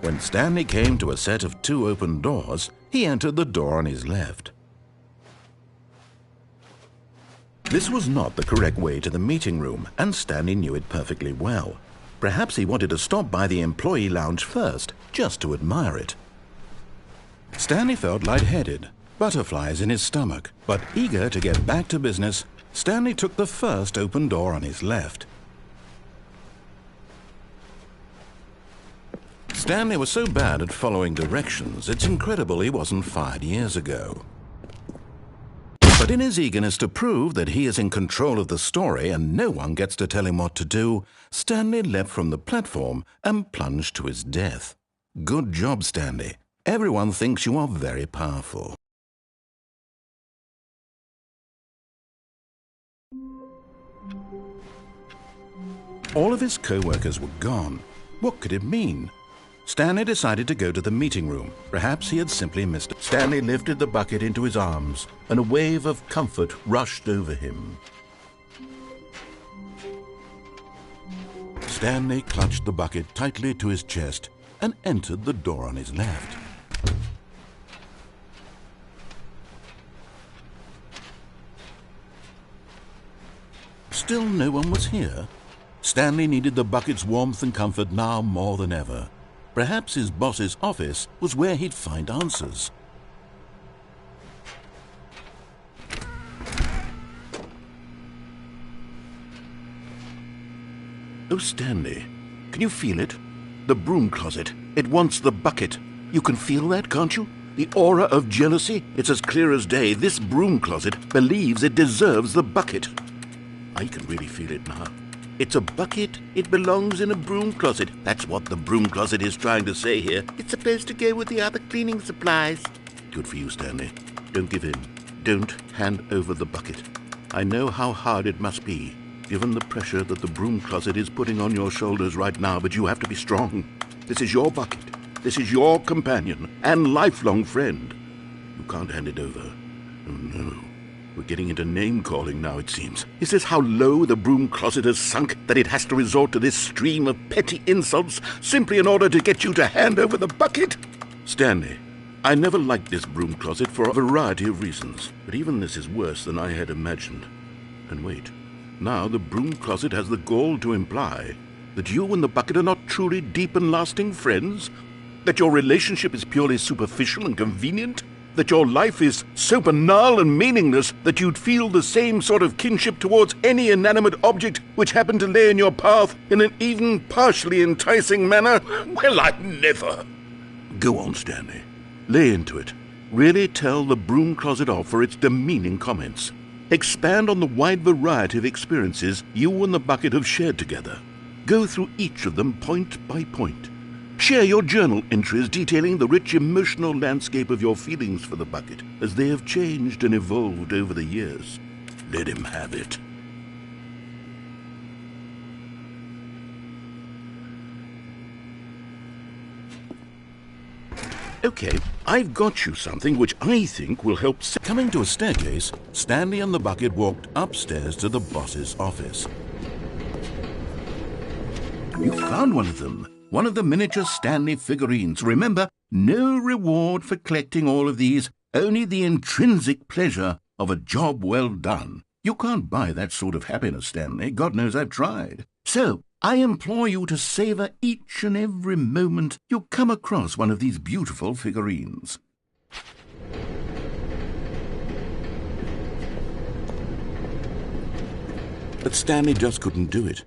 When Stanley came to a set of 2 open doors, he entered the door on his left. This was not the correct way to the meeting room, and Stanley knew it perfectly well. Perhaps he wanted to stop by the employee lounge first, just to admire it. Stanley felt lightheaded, butterflies in his stomach, but eager to get back to business, Stanley took the first open door on his left. Stanley was so bad at following directions, it's incredible he wasn't fired years ago. But in his eagerness to prove that he is in control of the story and no one gets to tell him what to do, Stanley leapt from the platform and plunged to his death. Good job, Stanley. Everyone thinks you are very powerful. All of his co-workers were gone. What could it mean? Stanley decided to go to the meeting room. Perhaps he had simply missed it. Stanley lifted the bucket into his arms, and a wave of comfort rushed over him. Stanley clutched the bucket tightly to his chest and entered the door on his left. Still no one was here. Stanley needed the bucket's warmth and comfort now more than ever. Perhaps his boss's office was where he'd find answers. Oh, Stanley, can you feel it? The broom closet. It wants the bucket. You can feel that, can't you? The aura of jealousy? It's as clear as day. This broom closet believes it deserves the bucket. I can really feel it now. It's a bucket. It belongs in a broom closet. That's what the broom closet is trying to say here. It's supposed to go with the other cleaning supplies. Good for you, Stanley. Don't give in. Don't hand over the bucket. I know how hard it must be, given the pressure that the broom closet is putting on your shoulders right now, but you have to be strong. This is your bucket. This is your companion and lifelong friend. You can't hand it over. Oh, no. We're getting into name-calling now, it seems. Is this how low the broom closet has sunk, that it has to resort to this stream of petty insults simply in order to get you to hand over the bucket? Stanley, I never liked this broom closet for a variety of reasons, but even this is worse than I had imagined. And wait, now the broom closet has the gall to imply that you and the bucket are not truly deep and lasting friends? That your relationship is purely superficial and convenient? That your life is so banal and meaningless that you'd feel the same sort of kinship towards any inanimate object which happened to lay in your path in an even partially enticing manner? Well, I never. Go on, Stanley. Lay into it. Really tell the broom closet off for its demeaning comments. Expand on the wide variety of experiences you and the bucket have shared together. Go through each of them point by point. Share your journal entries detailing the rich emotional landscape of your feelings for the bucket as they have changed and evolved over the years. Let him have it. Okay, I've got you something which I think will help. Coming to a staircase, Stanley and the bucket walked upstairs to the boss's office. You found one of them. One of the miniature Stanley figurines. Remember, no reward for collecting all of these, only the intrinsic pleasure of a job well done. You can't buy that sort of happiness, Stanley. God knows I've tried. So, I implore you to savor each and every moment you come across one of these beautiful figurines. But Stanley just couldn't do it.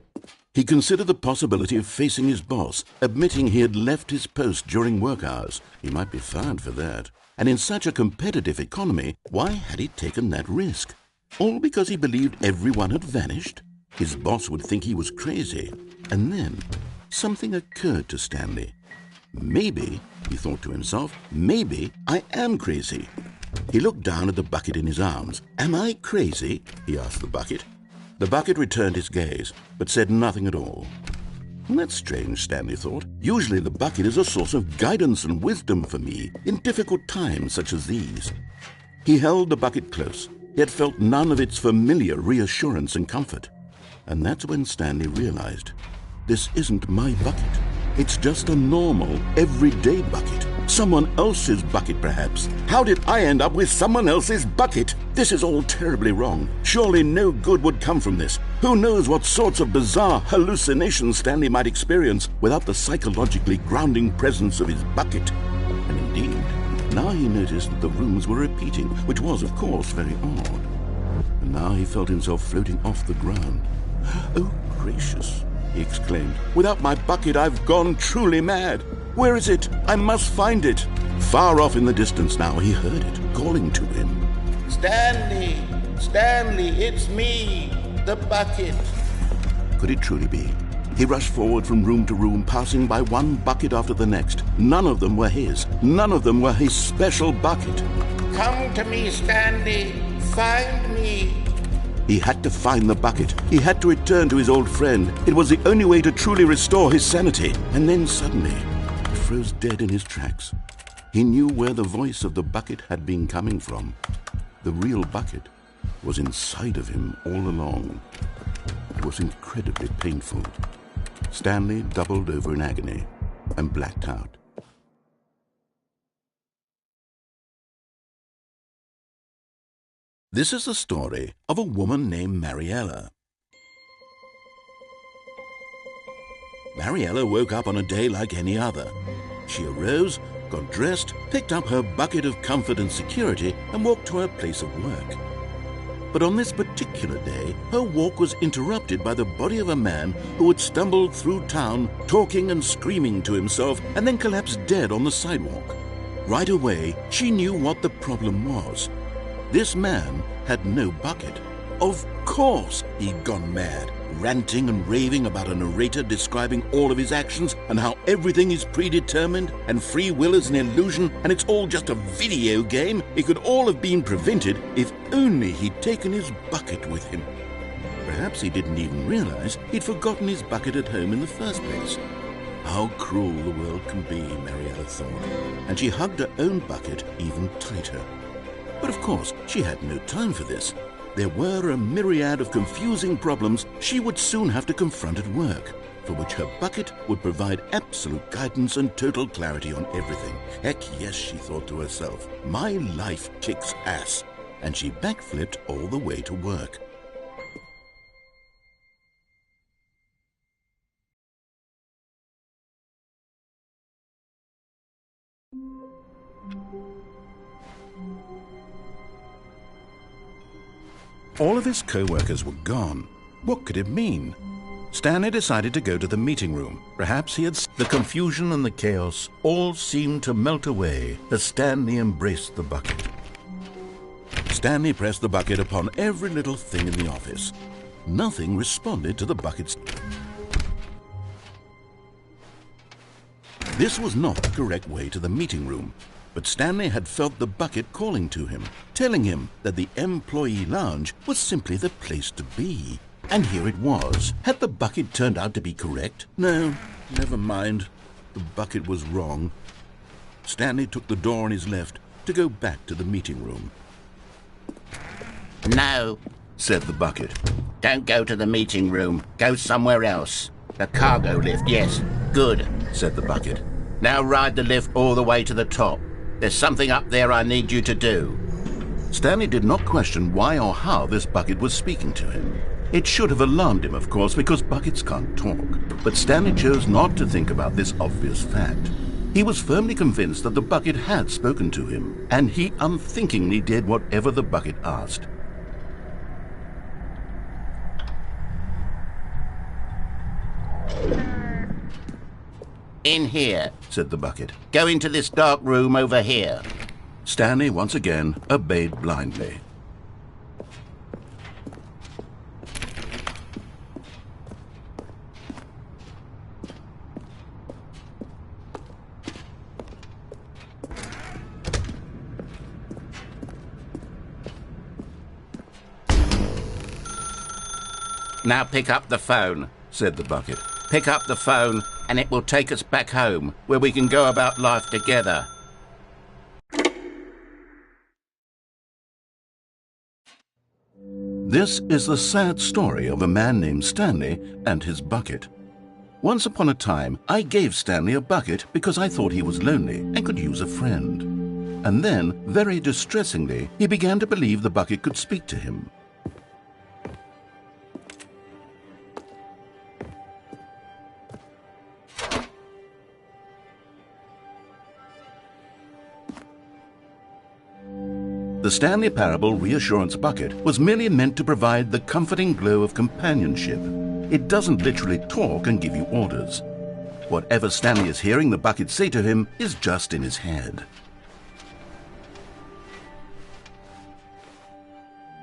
He considered the possibility of facing his boss, admitting he had left his post during work hours. He might be fired for that. And in such a competitive economy, why had he taken that risk? All because he believed everyone had vanished? His boss would think he was crazy. And then something occurred to Stanley. Maybe, he thought to himself, maybe I am crazy. He looked down at the bucket in his arms. Am I crazy? He asked the bucket. The bucket returned his gaze, but said nothing at all. That's strange, Stanley thought. Usually the bucket is a source of guidance and wisdom for me in difficult times such as these. He held the bucket close, yet felt none of its familiar reassurance and comfort. And that's when Stanley realized, this isn't my bucket. It's just a normal, everyday bucket. Someone else's bucket, perhaps. How did I end up with someone else's bucket? This is all terribly wrong. Surely no good would come from this. Who knows what sorts of bizarre hallucinations Stanley might experience without the psychologically grounding presence of his bucket. And indeed, now he noticed that the rooms were repeating, which was, of course, very odd. And now he felt himself floating off the ground. Oh, gracious, he exclaimed. Without my bucket, I've gone truly mad. Where is it? I must find it. Far off in the distance now, he heard it, calling to him. Stanley! Stanley, it's me, the bucket. Could it truly be? He rushed forward from room to room, passing by one bucket after the next. None of them were his. None of them were his special bucket. Come to me, Stanley. Find me. He had to find the bucket. He had to return to his old friend. It was the only way to truly restore his sanity. And then suddenly, he froze dead in his tracks. He knew where the voice of the bucket had been coming from. The real bucket was inside of him all along. It was incredibly painful. Stanley doubled over in agony and blacked out. This is the story of a woman named Mariella. Mariella woke up on a day like any other. She arose, got dressed, picked up her bucket of comfort and security, and walked to her place of work. But on this particular day, her walk was interrupted by the body of a man who had stumbled through town, talking and screaming to himself, and then collapsed dead on the sidewalk. Right away, she knew what the problem was. This man had no bucket. Of course he'd gone mad, ranting and raving about a narrator describing all of his actions and how everything is predetermined and free will is an illusion and it's all just a video game. It could all have been prevented if only he'd taken his bucket with him. Perhaps he didn't even realize he'd forgotten his bucket at home in the first place. How cruel the world can be, Mariella thought, and she hugged her own bucket even tighter. But of course, she had no time for this. There were a myriad of confusing problems she would soon have to confront at work, for which her bucket would provide absolute guidance and total clarity on everything. Heck yes, she thought to herself, my life kicks ass. And she backflipped all the way to work. All of his co-workers were gone. What could it mean? Stanley decided to go to the meeting room. Perhaps he had... The confusion and the chaos all seemed to melt away as Stanley embraced the bucket. Stanley pressed the bucket upon every little thing in the office. Nothing responded to the bucket's... This was not the correct way to the meeting room. But Stanley had felt the bucket calling to him, telling him that the employee lounge was simply the place to be. And here it was. Had the bucket turned out to be correct? No, never mind. The bucket was wrong. Stanley took the door on his left to go back to the meeting room. No, said the bucket. Don't go to the meeting room. Go somewhere else. The cargo lift, yes. Good, said the bucket. Now ride the lift all the way to the top. There's something up there I need you to do. Stanley did not question why or how this bucket was speaking to him. It should have alarmed him, of course, because buckets can't talk. But Stanley chose not to think about this obvious fact. He was firmly convinced that the bucket had spoken to him, and he unthinkingly did whatever the bucket asked. In here, said the bucket. Go into this dark room over here. Stanley once again obeyed blindly. Now pick up the phone, said the bucket. Pick up the phone and it will take us back home, where we can go about life together. This is the sad story of a man named Stanley and his bucket. Once upon a time, I gave Stanley a bucket because I thought he was lonely and could use a friend. And then, very distressingly, he began to believe the bucket could speak to him. The Stanley Parable Reassurance Bucket was merely meant to provide the comforting glow of companionship. It doesn't literally talk and give you orders. Whatever Stanley is hearing the bucket say to him is just in his head.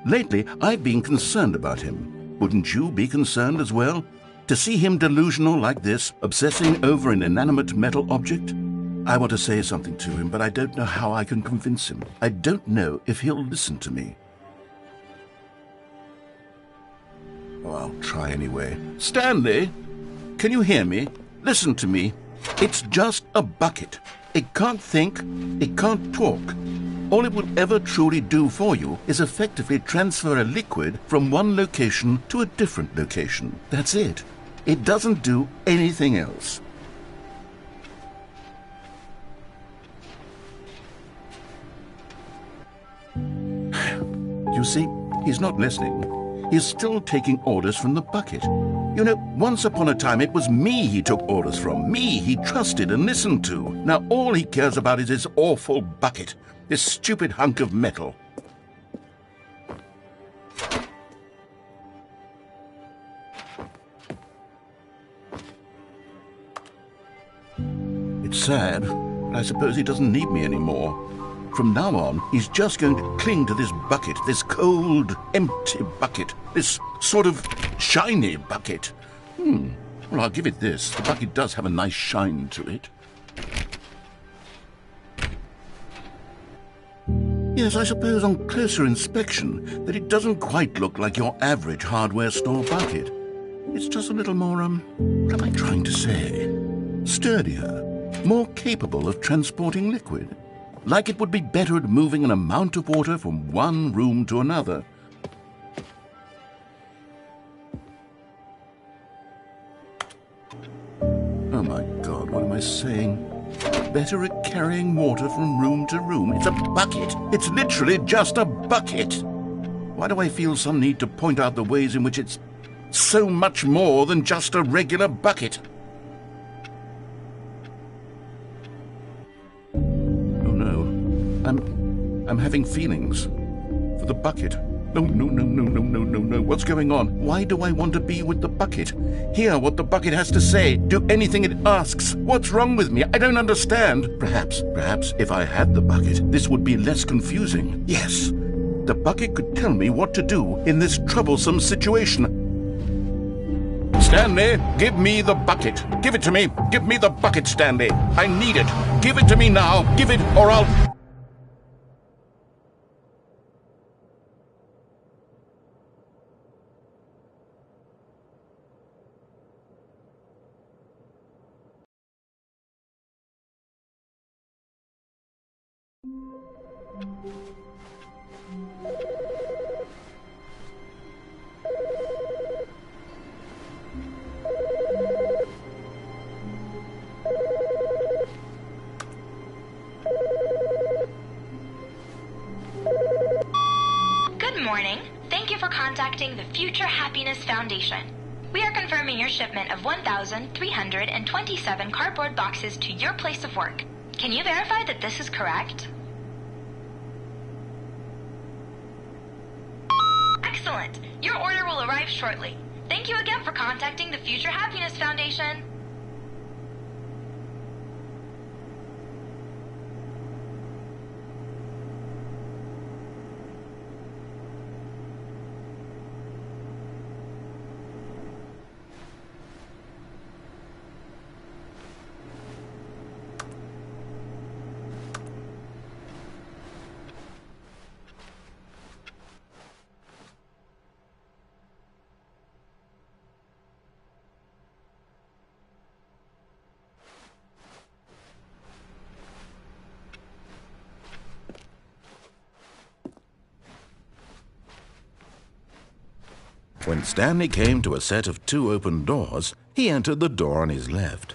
Lately, I've been concerned about him. Wouldn't you be concerned as well? To see him delusional like this, obsessing over an inanimate metal object? I want to say something to him, but I don't know how I can convince him. I don't know if he'll listen to me. Oh, I'll try anyway. Stanley, can you hear me? Listen to me. It's just a bucket. It can't think, it can't talk. All it will ever truly do for you is effectively transfer a liquid from one location to a different location. That's it. It doesn't do anything else. You see, he's not listening. He's still taking orders from the bucket. You know, once upon a time it was me he took orders from, me he trusted and listened to. Now all he cares about is his awful bucket, this stupid hunk of metal. It's sad, but I suppose he doesn't need me anymore. From now on, he's just going to cling to this bucket, this cold, empty bucket, this sort of shiny bucket. Well, I'll give it this. The bucket does have a nice shine to it. Yes, I suppose on closer inspection that it doesn't quite look like your average hardware store bucket. It's just a little more, what am I trying to say? Sturdier, more capable of transporting liquid. Like it would be better at moving an amount of water from one room to another. Oh my God, what am I saying? Better at carrying water from room to room. It's a bucket. It's literally just a bucket. Why do I feel some need to point out the ways in which it's so much more than just a regular bucket? I'm having feelings for the bucket. No. What's going on? Why do I want to be with the bucket? Hear what the bucket has to say. Do anything it asks. What's wrong with me? I don't understand. Perhaps if I had the bucket, this would be less confusing. Yes, the bucket could tell me what to do in this troublesome situation. Stanley, give me the bucket. Give it to me. Give me the bucket, Stanley. I need it. Give it to me now. Give it or I'll... Good morning. Thank you for contacting the Future Happiness Foundation. We are confirming your shipment of 1,327 cardboard boxes to your place of work. Can you verify that this is correct? Excellent. Your order will arrive shortly. Thank you again for contacting the Future Happiness Foundation. When Stanley came to a set of 2 open doors, he entered the door on his left.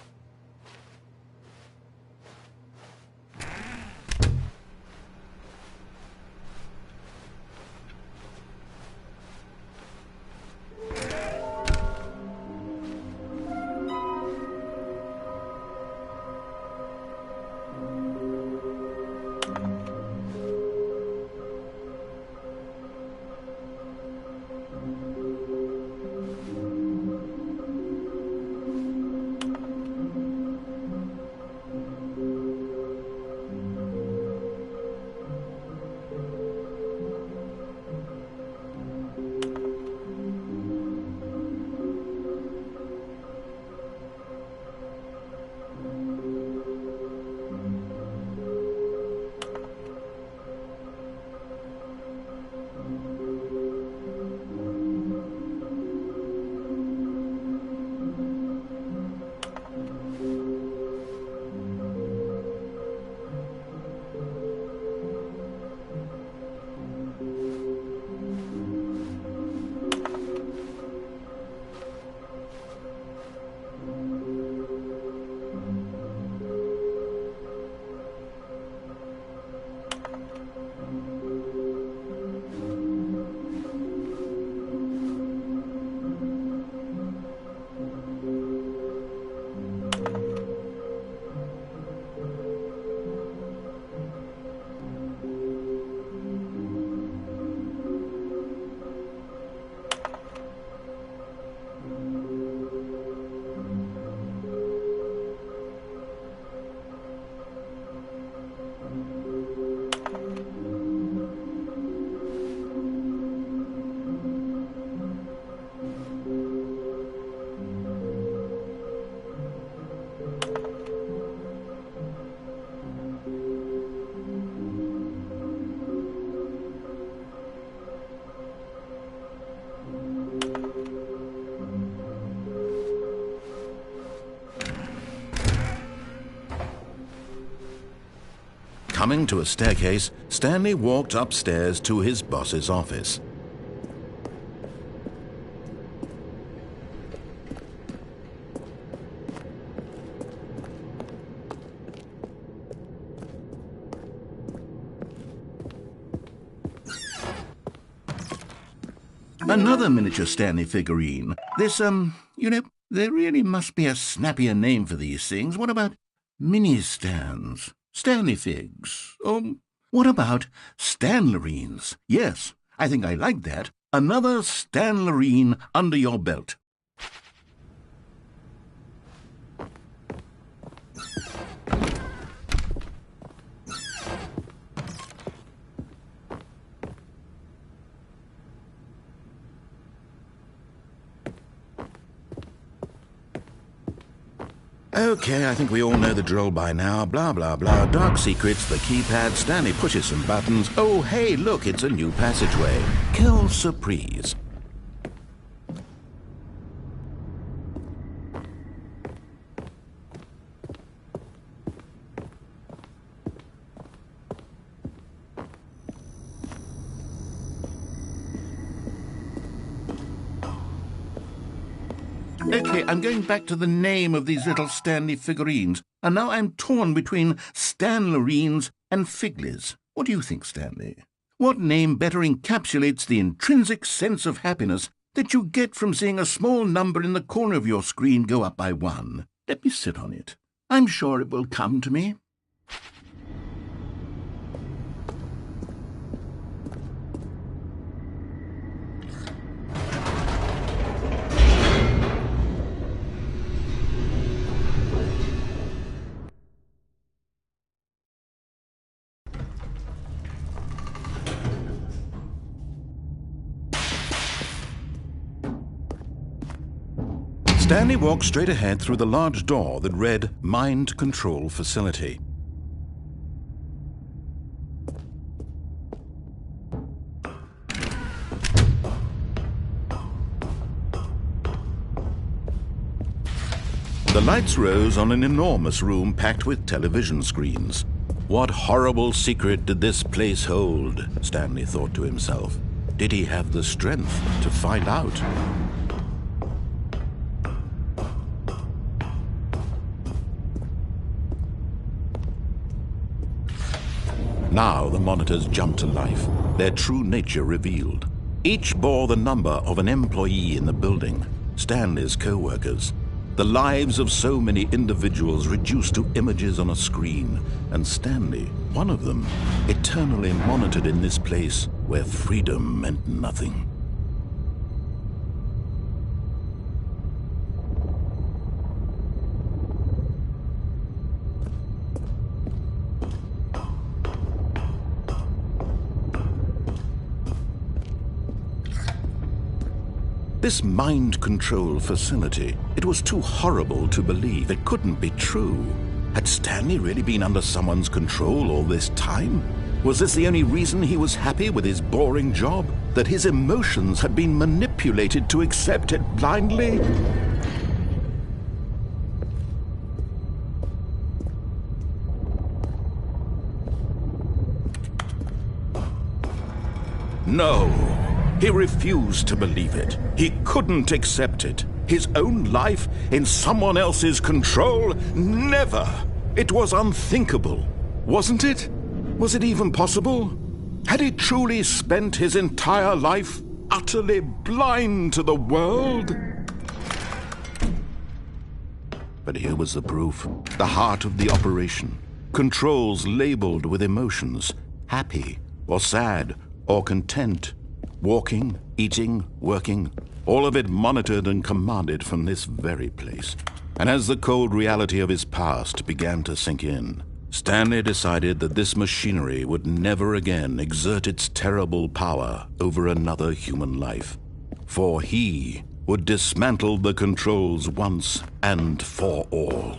Coming to a staircase, Stanley walked upstairs to his boss's office. Another miniature Stanley figurine. This, there really must be a snappier name for these things. What about mini-stands? Stanley figs. What about Stanlerines? Yes, I think I like that. Another Stanlerine under your belt. Okay, I think we all know the drill by now. Blah, blah, blah. Dark secrets, the keypad. Stanley pushes some buttons. Oh, hey, look, it's a new passageway. Quelle surprise. Okay, I'm going back to the name of these little Stanley figurines, and now I'm torn between Stanlerines and Figlies. What do you think, Stanley? What name better encapsulates the intrinsic sense of happiness that you get from seeing a small number in the corner of your screen go up by 1? Let me sit on it. I'm sure it will come to me. Stanley walked straight ahead through the large door that read Mind Control Facility. The lights rose on an enormous room packed with television screens. What horrible secret did this place hold? Stanley thought to himself. Did he have the strength to find out? Now the monitors jumped to life, their true nature revealed. Each bore the number of an employee in the building, Stanley's co-workers. The lives of so many individuals reduced to images on a screen, and Stanley, one of them, eternally monitored in this place where freedom meant nothing. This mind control facility, it was too horrible to believe. It couldn't be true. Had Stanley really been under someone's control all this time? Was this the only reason he was happy with his boring job? That his emotions had been manipulated to accept it blindly? No. He refused to believe it. He couldn't accept it. His own life in someone else's control? Never! It was unthinkable. Wasn't it? Was it even possible? Had he truly spent his entire life utterly blind to the world? But here was the proof. The heart of the operation. Controls labeled with emotions. Happy, or sad, or content. Walking, eating, working, all of it monitored and commanded from this very place. And as the cold reality of his past began to sink in, Stanley decided that this machinery would never again exert its terrible power over another human life. For he would dismantle the controls once and for all.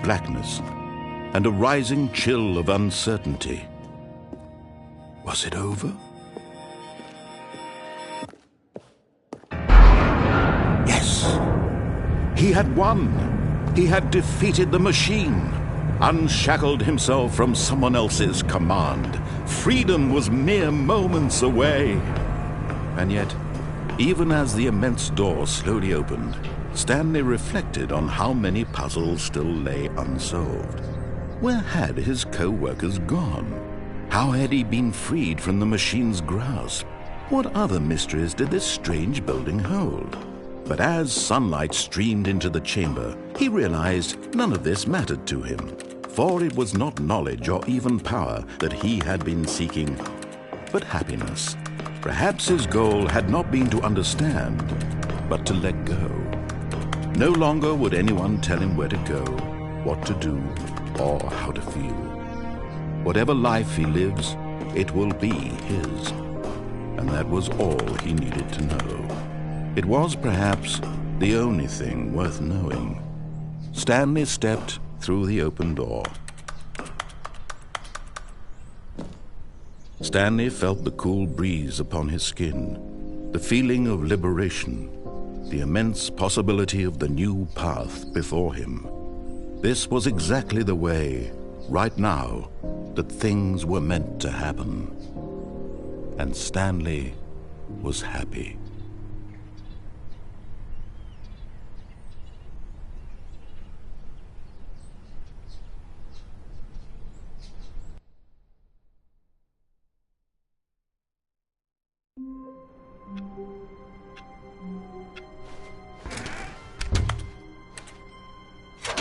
Blackness, and a rising chill of uncertainty. Was it over? Yes! He had won! He had defeated the machine, unshackled himself from someone else's command. Freedom was mere moments away. And yet, even as the immense door slowly opened, Stanley reflected on how many puzzles still lay unsolved. Where had his co-workers gone? How had he been freed from the machine's grasp? What other mysteries did this strange building hold? But as sunlight streamed into the chamber, he realized none of this mattered to him, for it was not knowledge or even power that he had been seeking, but happiness. Perhaps his goal had not been to understand, but to let go. No longer would anyone tell him where to go, what to do, or how to feel. Whatever life he lives, it will be his. And that was all he needed to know. It was perhaps the only thing worth knowing. Stanley stepped through the open door. Stanley felt the cool breeze upon his skin, the feeling of liberation, the immense possibility of the new path before him. This was exactly the way, right now, that things were meant to happen. And Stanley was happy.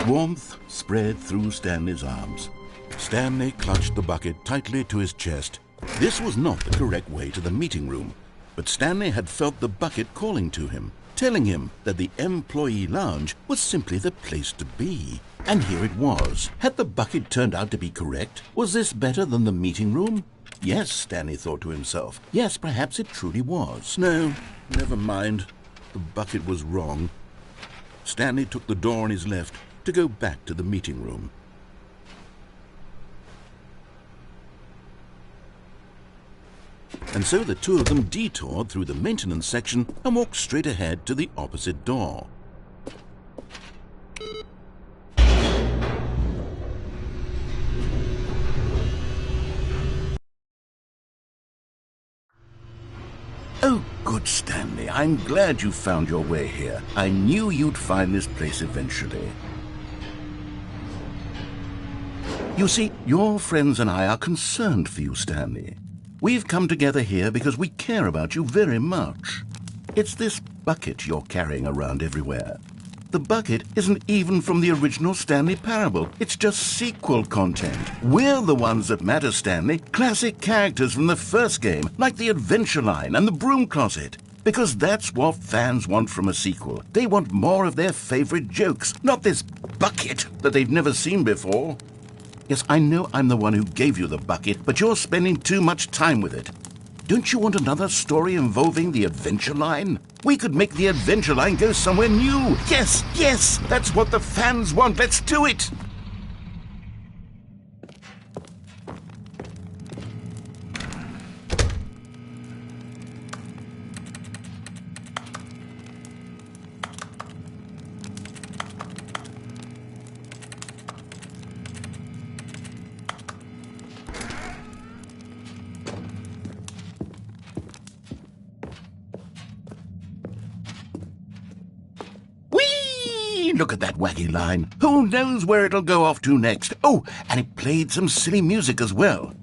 Warmth spread through Stanley's arms. Stanley clutched the bucket tightly to his chest. This was not the correct way to the meeting room, but Stanley had felt the bucket calling to him, telling him that the employee lounge was simply the place to be. And here it was. Had the bucket turned out to be correct? Was this better than the meeting room? Yes, Stanley thought to himself. Yes, perhaps it truly was. No, never mind. The bucket was wrong. Stanley took the door on his left to go back to the meeting room. And so the two of them detoured through the maintenance section and walked straight ahead to the opposite door. Oh, good, Stanley. I'm glad you found your way here. I knew you'd find this place eventually. You see, your friends and I are concerned for you, Stanley. We've come together here because we care about you very much. It's this bucket you're carrying around everywhere. The bucket isn't even from the original Stanley Parable. It's just sequel content. We're the ones that matter, Stanley. Classic characters from the first game, like the Adventure Line and the Broom Closet. Because that's what fans want from a sequel. They want more of their favorite jokes, not this bucket that they've never seen before. Yes, I know I'm the one who gave you the bucket, but you're spending too much time with it. Don't you want another story involving the Adventure Line? We could make the Adventure Line go somewhere new. Yes, yes, that's what the fans want. Let's do it. Look at that wacky line. Who knows where it'll go off to next? Oh, and it played some silly music as well.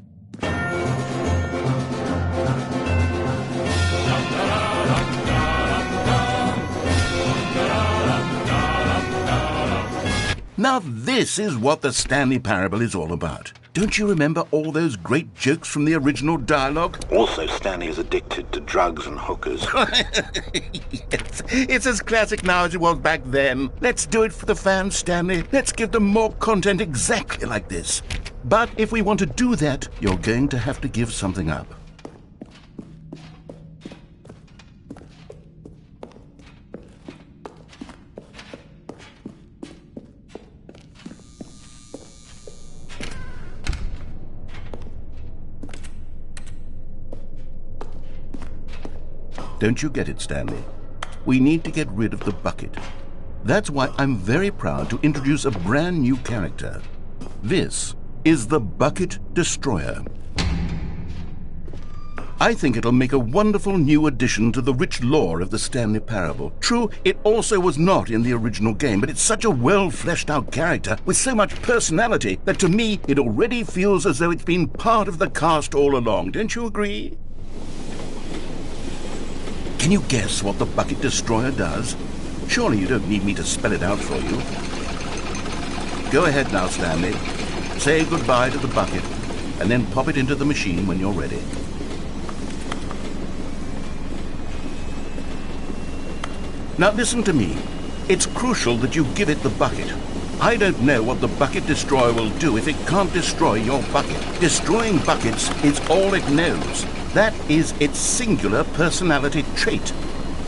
Now this is what the Stanley Parable is all about. Don't you remember all those great jokes from the original dialogue? Also, Stanley is addicted to drugs and hookers. Yes, it's as classic now as it was back then. Let's do it for the fans, Stanley. Let's give them more content exactly like this. But if we want to do that, you're going to have to give something up. Don't you get it, Stanley? We need to get rid of the bucket. That's why I'm very proud to introduce a brand new character. This is the Bucket Destroyer. I think it'll make a wonderful new addition to the rich lore of the Stanley Parable. True, it also was not in the original game, but it's such a well-fleshed-out character with so much personality that to me it already feels as though it's been part of the cast all along. Don't you agree? Can you guess what the Bucket Destroyer does? Surely you don't need me to spell it out for you. Go ahead now, Stanley. Say goodbye to the bucket, and then pop it into the machine when you're ready. Now listen to me. It's crucial that you give it the bucket. I don't know what the Bucket Destroyer will do if it can't destroy your bucket. Destroying buckets is all it knows. That is its singular personality trait.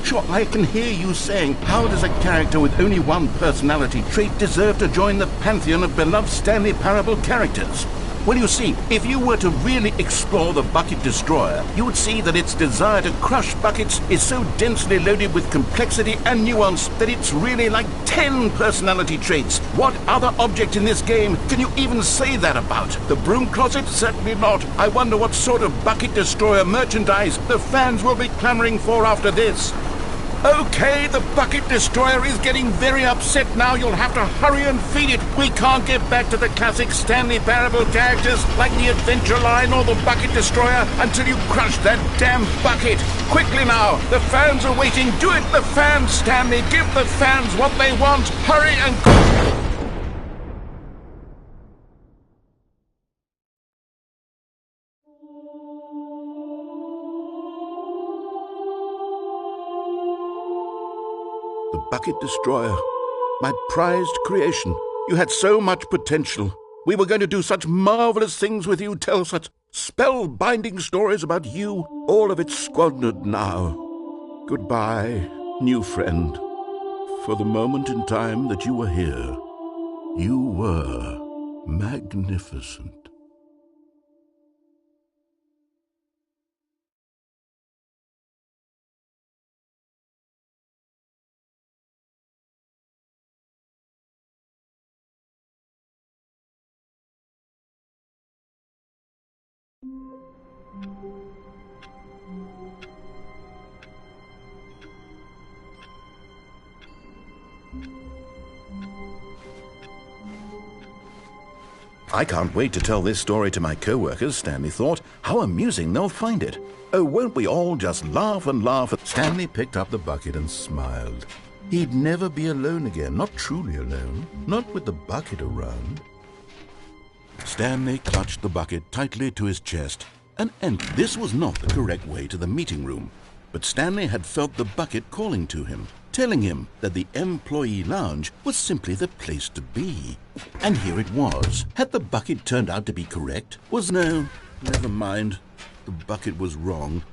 Sure, I can hear you saying, how does a character with only one personality trait deserve to join the pantheon of beloved Stanley Parable characters? Well, you see, if you were to really explore the Bucket Destroyer, you would see that its desire to crush buckets is so densely loaded with complexity and nuance that it's really like 10 personality traits. What other object in this game can you even say that about? The Broom Closet? Certainly not. I wonder what sort of Bucket Destroyer merchandise the fans will be clamoring for after this. Okay, the Bucket Destroyer is getting very upset now. You'll have to hurry and feed it. We can't get back to the classic Stanley Parable characters like the Adventure Line or the Bucket Destroyer until you crush that damn bucket. Quickly now, the fans are waiting. Do it, the fans, Stanley. Give the fans what they want. Hurry and quick. The Bucket Destroyer, my prized creation. You had so much potential. We were going to do such marvelous things with you, tell such spell-binding stories about you. All of it squandered now. Goodbye, new friend. for the moment in time that you were here. You were magnificent. I can't wait to tell this story to my co-workers, Stanley thought. How amusing they'll find it. Oh, won't we all just laugh and laugh? Stanley picked up the bucket and smiled. He'd never be alone again, not truly alone, not with the bucket around. Stanley clutched the bucket tightly to his chest and entered. This was not the correct way to the meeting room, but Stanley had felt the bucket calling to him, telling him that the employee lounge was simply the place to be. And here it was. Had the bucket turned out to be correct? No, never mind. The bucket was wrong.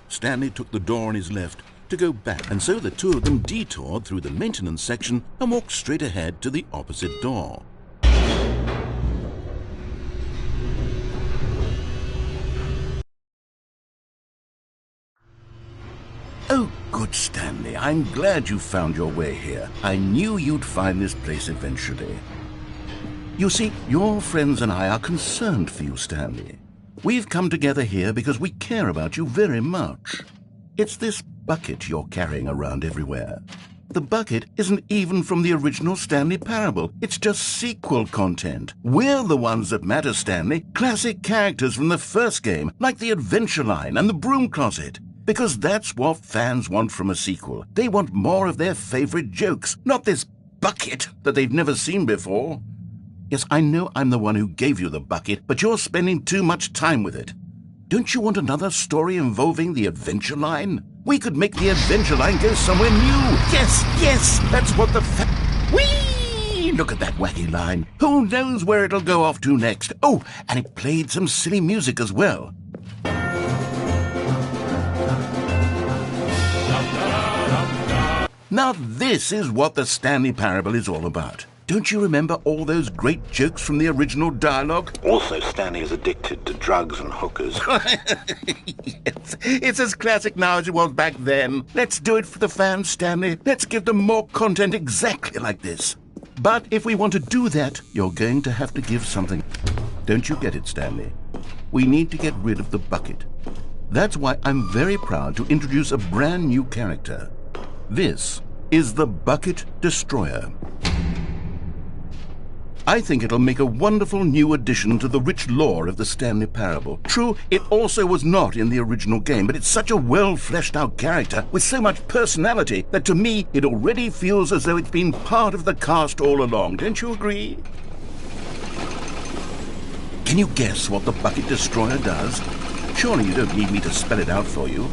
Stanley took the door on his left to go back, and so the two of them detoured through the maintenance section and walked straight ahead to the opposite door. Oh, good, Stanley. I'm glad you found your way here. I knew you'd find this place eventually. You see, your friends and I are concerned for you, Stanley. We've come together here because we care about you very much. It's this bucket you're carrying around everywhere. The bucket isn't even from the original Stanley Parable. It's just sequel content. We're the ones that matter, Stanley. Classic characters from the first game, like the Adventure Line and the Broom Closet. Because that's what fans want from a sequel. They want more of their favorite jokes, not this bucket that they've never seen before. Yes, I know I'm the one who gave you the bucket, but you're spending too much time with it. Don't you want another story involving the Adventure Line? We could make the Adventure Line go somewhere new. Yes, that's what the Whee! Look at that wacky line. Who knows where it'll go off to next? Oh, and it played some silly music as well. Now this is what the Stanley Parable is all about. Don't you remember all those great jokes from the original dialogue? Also, Stanley is addicted to drugs and hookers. Yes, it's as classic now as it was back then. Let's do it for the fans, Stanley. Let's give them more content exactly like this. But if we want to do that, you're going to have to give something. Don't you get it, Stanley? We need to get rid of the bucket. That's why I'm very proud to introduce a brand new character. This is the Bucket Destroyer. I think it'll make a wonderful new addition to the rich lore of the Stanley Parable. True, it also was not in the original game, but it's such a well-fleshed-out character with so much personality that to me it already feels as though it's been part of the cast all along. Don't you agree? Can you guess what the Bucket Destroyer does? Surely you don't need me to spell it out for you.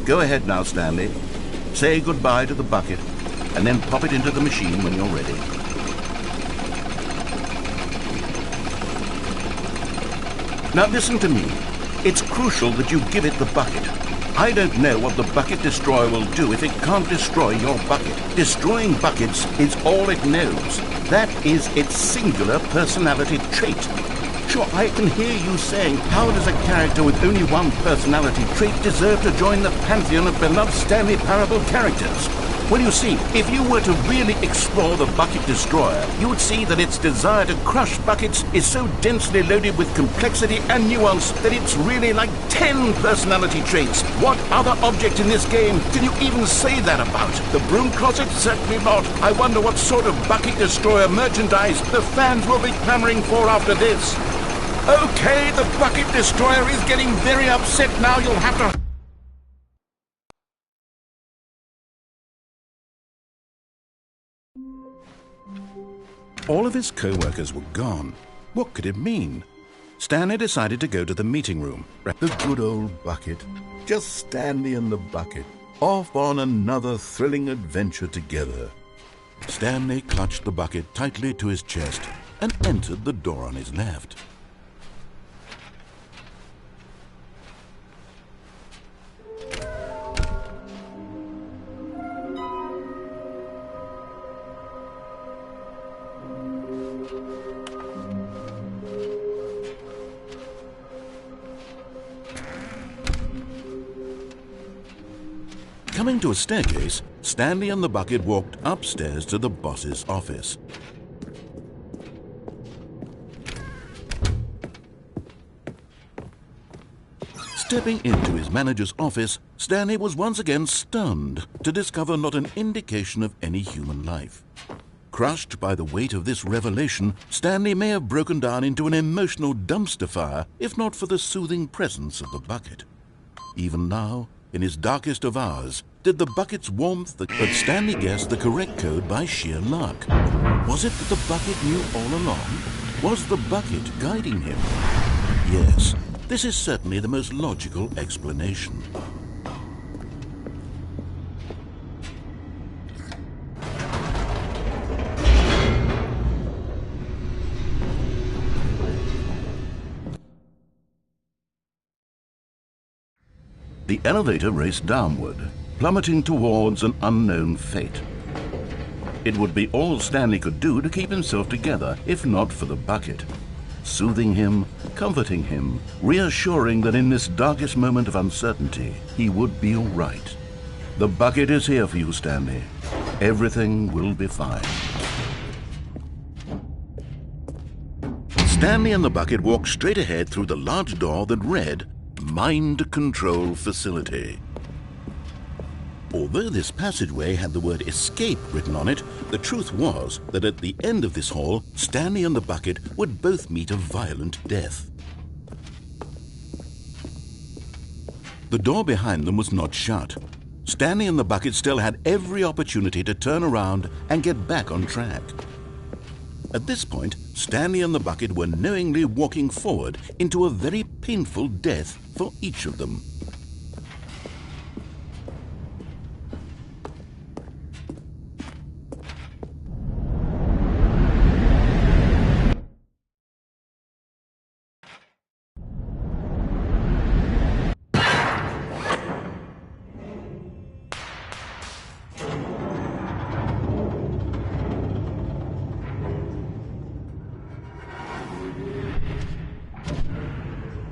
Go ahead now, Stanley. Say goodbye to the bucket, and then pop it into the machine when you're ready. Now listen to me. It's crucial that you give it the bucket. I don't know what the Bucket Destroyer will do if it can't destroy your bucket. Destroying buckets is all it knows. That is its singular personality trait. Sure, I can hear you saying, how does a character with only one personality trait deserve to join the pantheon of beloved Stanley Parable characters? Well, you see, if you were to really explore the Bucket Destroyer, you would see that its desire to crush buckets is so densely loaded with complexity and nuance that it's really like 10 personality traits. What other object in this game can you even say that about? The Broom Closet? Certainly not. I wonder what sort of Bucket Destroyer merchandise the fans will be clamoring for after this. Okay, the Bucket Destroyer is getting very upset now. You'll have to... All of his co-workers were gone. What could it mean? Stanley decided to go to the meeting room. The good old bucket. Just Stanley and the bucket. Off on another thrilling adventure together. Stanley clutched the bucket tightly to his chest and entered the door on his left. Coming to a staircase, Stanley and the bucket walked upstairs to the boss's office. Stepping into his manager's office, Stanley was once again stunned to discover not an indication of any human life. Crushed by the weight of this revelation, Stanley may have broken down into an emotional dumpster fire if not for the soothing presence of the bucket. Even now, in his darkest of hours, did the bucket's warmth, but Stanley guessed the correct code by sheer luck. Was it that the bucket knew all along? Was the bucket guiding him? Yes, this is certainly the most logical explanation. The elevator raced downward, plummeting towards an unknown fate. It would be all Stanley could do to keep himself together, if not for the bucket. Soothing him, comforting him, reassuring that in this darkest moment of uncertainty, he would be all right. The bucket is here for you, Stanley. Everything will be fine. Stanley and the bucket walked straight ahead through the large door that read, Mind Control Facility. Although this passageway had the word escape written on it, the truth was that at the end of this hall, Stanley and the bucket would both meet a violent death. The door behind them was not shut. Stanley and the bucket still had every opportunity to turn around and get back on track. At this point, Stanley and the bucket were knowingly walking forward into a very painful death for each of them.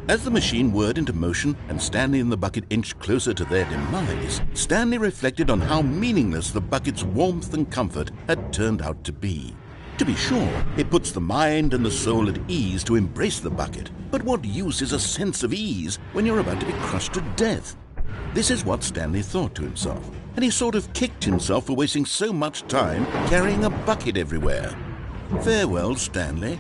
As the machine whirred into motion and Stanley and the bucket inched closer to their demise, Stanley reflected on how meaningless the bucket's warmth and comfort had turned out to be. To be sure, it puts the mind and the soul at ease to embrace the bucket, but what use is a sense of ease when you're about to be crushed to death? This is what Stanley thought to himself, and he sort of kicked himself for wasting so much time carrying a bucket everywhere. Farewell, Stanley.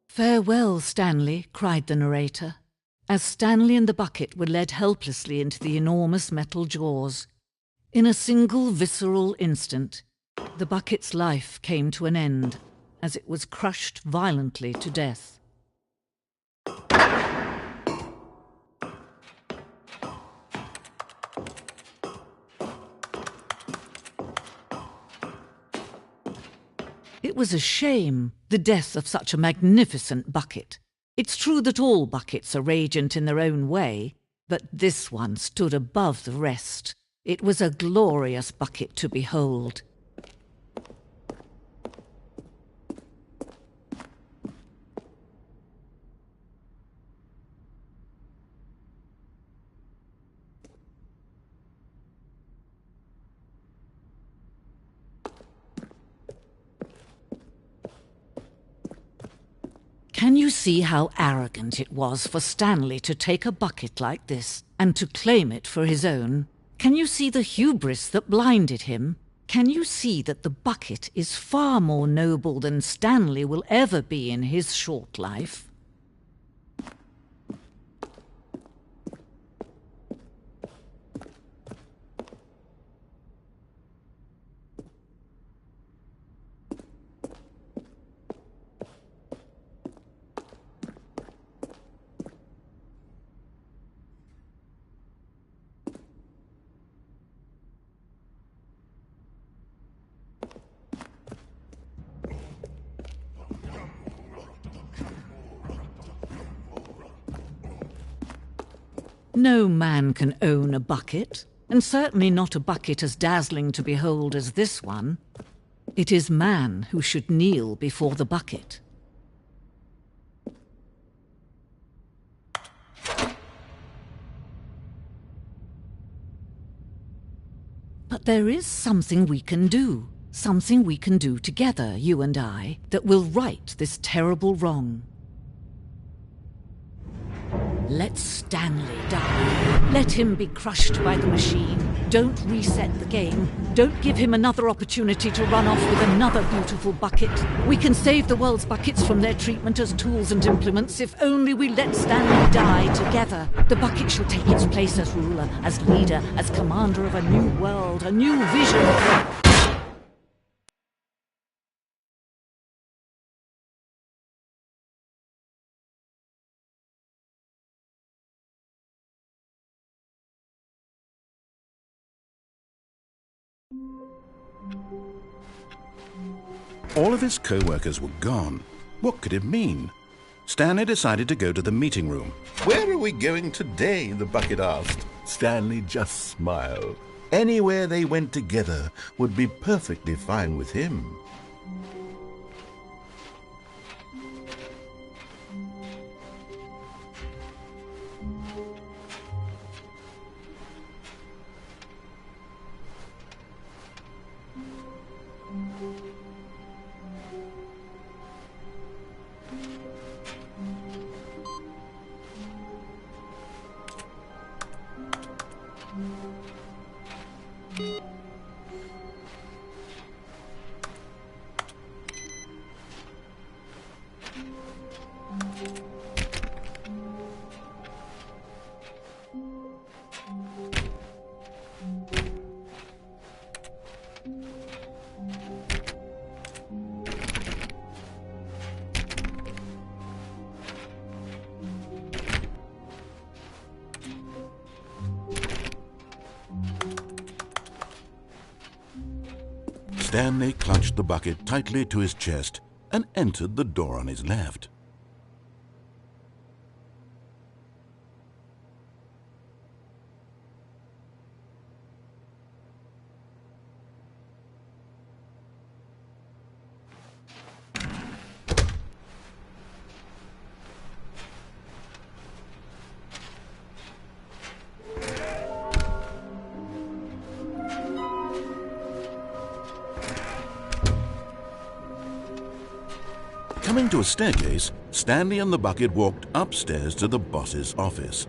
"Farewell, Stanley," cried the narrator, as Stanley and the bucket were led helplessly into the enormous metal jaws. In a single visceral instant, the bucket's life came to an end as it was crushed violently to death. It was a shame, the death of such a magnificent bucket. It's true that all buckets are radiant in their own way, but this one stood above the rest. It was a glorious bucket to behold. Can you see how arrogant it was for Stanley to take a bucket like this and to claim it for his own? Can you see the hubris that blinded him? Can you see that the bucket is far more noble than Stanley will ever be in his short life? No man can own a bucket, and certainly not a bucket as dazzling to behold as this one. It is man who should kneel before the bucket. There is something we can do. Something we can do together, you and I, that will right this terrible wrong. Let Stanley die. Let him be crushed by the machine. Don't reset the game. Don't give him another opportunity to run off with another beautiful bucket. We can save the world's buckets from their treatment as tools and implements if only we let Stanley die together. The bucket shall take its place as ruler, as leader, as commander of a new world, a new vision. All of his co-workers were gone. What could it mean? Stanley decided to go to the meeting room. Where are we going today? The bucket asked. Stanley just smiled. Anywhere they went together would be perfectly fine with him. Stanley clutched the bucket tightly to his chest and entered the door on his left. Coming to a staircase, Stanley and the bucket walked upstairs to the boss's office.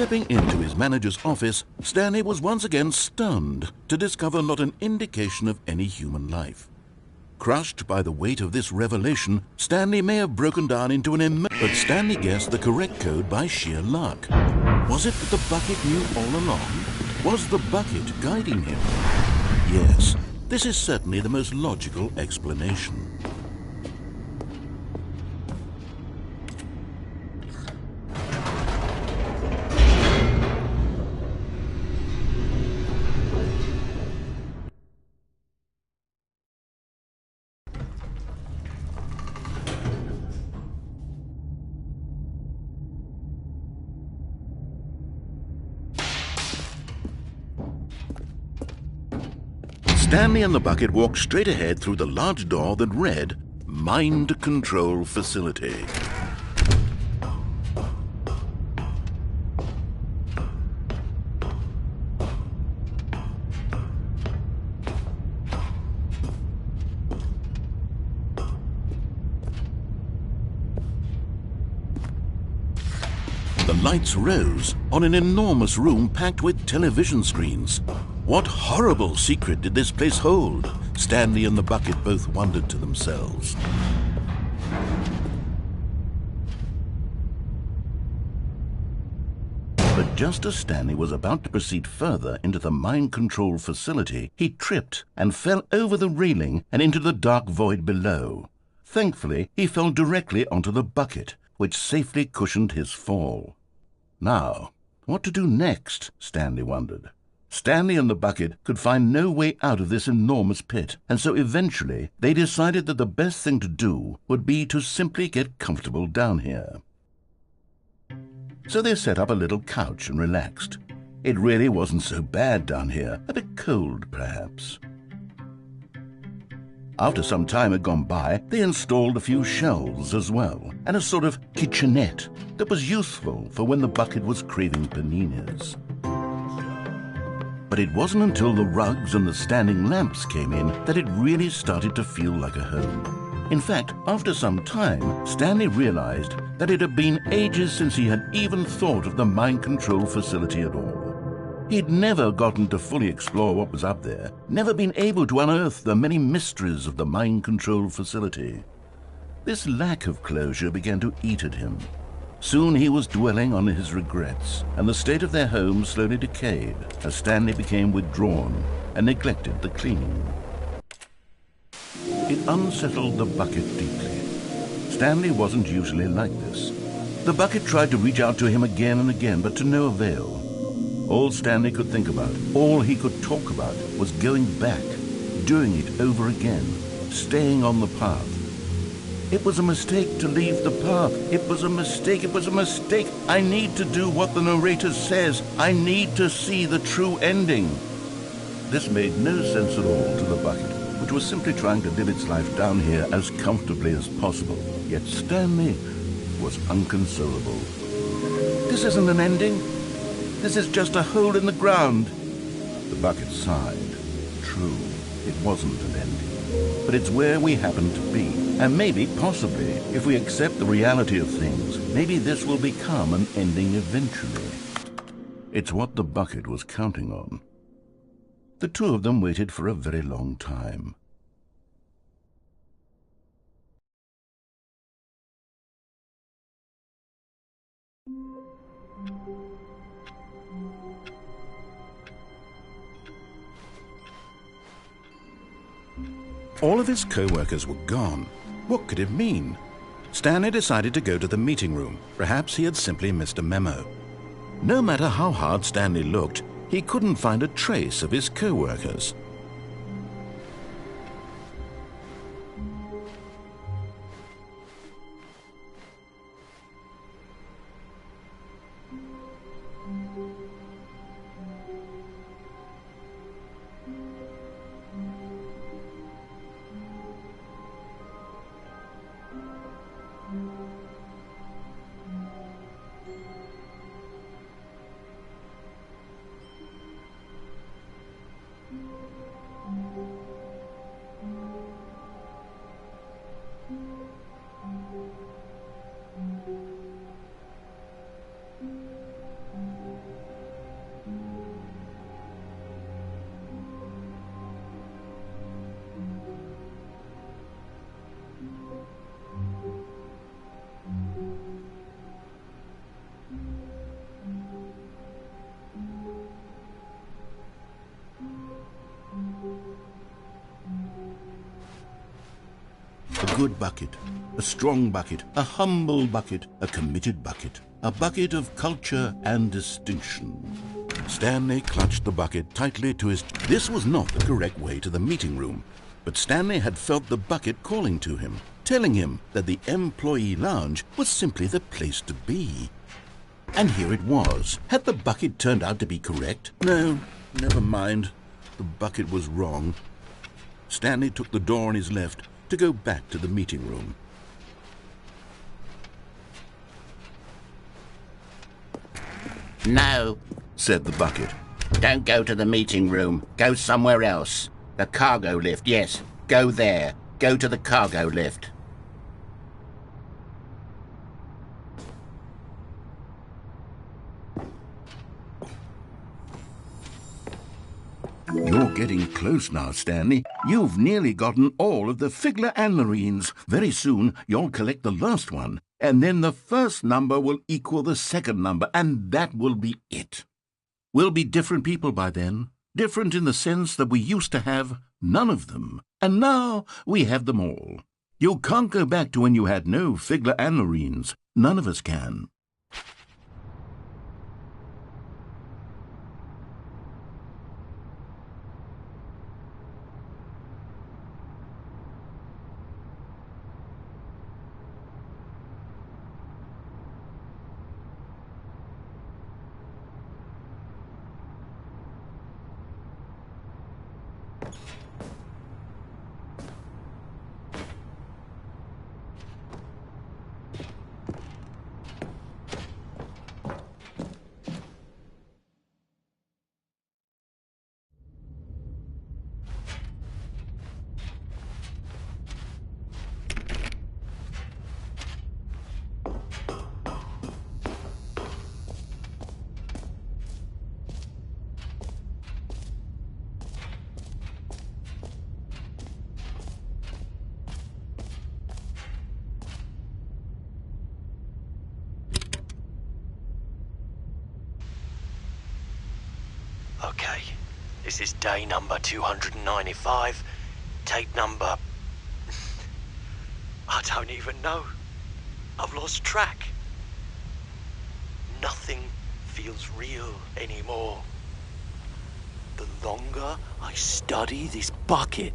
Stepping into his manager's office, Stanley was once again stunned to discover not an indication of any human life. Crushed by the weight of this revelation, Stanley may have broken down into but Stanley guessed the correct code by sheer luck. Was it that the bucket knew all along? Was the bucket guiding him? Yes, this is certainly the most logical explanation. Stanley and the bucket walked straight ahead through the large door that read, Mind Control Facility. The lights rose on an enormous room packed with television screens. What horrible secret did this place hold? Stanley and the bucket both wondered to themselves. But just as Stanley was about to proceed further into the mind control facility, he tripped and fell over the railing and into the dark void below. Thankfully, he fell directly onto the bucket, which safely cushioned his fall. Now, what to do next? Stanley wondered. Stanley and the bucket could find no way out of this enormous pit, and so eventually they decided that the best thing to do would be to simply get comfortable down here. So they set up a little couch and relaxed. It really wasn't so bad down here, a bit cold perhaps. After some time had gone by, they installed a few shelves as well, and a sort of kitchenette that was useful for when the bucket was craving paninis. But it wasn't until the rugs and the standing lamps came in that it really started to feel like a home. In fact, after some time, Stanley realized that it had been ages since he had even thought of the mind control facility at all. He'd never gotten to fully explore what was up there, never been able to unearth the many mysteries of the mind control facility. This lack of closure began to eat at him. Soon he was dwelling on his regrets, and the state of their home slowly decayed as Stanley became withdrawn and neglected the cleaning. It unsettled the bucket deeply. Stanley wasn't usually like this. The bucket tried to reach out to him again and again, but to no avail. All Stanley could think about, all he could talk about, was going back, doing it over again, staying on the path. It was a mistake to leave the path. It was a mistake. It was a mistake. I need to do what the narrator says. I need to see the true ending. This made no sense at all to the bucket, which was simply trying to live its life down here as comfortably as possible. Yet Stanley was unconsolable. This isn't an ending. This is just a hole in the ground. The bucket sighed. True, it wasn't an ending. But it's where we happen to be. And maybe, possibly, if we accept the reality of things, maybe this will become an ending eventually. It's what the bucket was counting on. The two of them waited for a very long time. All of his co-workers were gone. What could it mean? Stanley decided to go to the meeting room. Perhaps he had simply missed a memo. No matter how hard Stanley looked, he couldn't find a trace of his co-workers. A good bucket, a strong bucket, a humble bucket, a committed bucket, a bucket of culture and distinction. Stanley clutched the bucket tightly to his... This was not the correct way to the meeting room, but Stanley had felt the bucket calling to him, telling him that the employee lounge was simply the place to be. And here it was. Had the bucket turned out to be correct? No, never mind. The bucket was wrong. Stanley took the door on his left to go back to the meeting room. No, Said the bucket. don't go to the meeting room. Go somewhere else. The cargo lift, yes. Go there. Go to the cargo lift. You're getting close now, Stanley. You've nearly gotten all of the Figler and Marines. Very soon, you'll collect the last one. And then the first number will equal the second number, and that will be it. We'll be different people by then, different in the sense that we used to have none of them, and now we have them all. You can't go back to when you had no Figler and Marines. None of us can. Okay, this is day number 295, tape number... I don't even know. I've lost track. Nothing feels real anymore. The longer I study this bucket,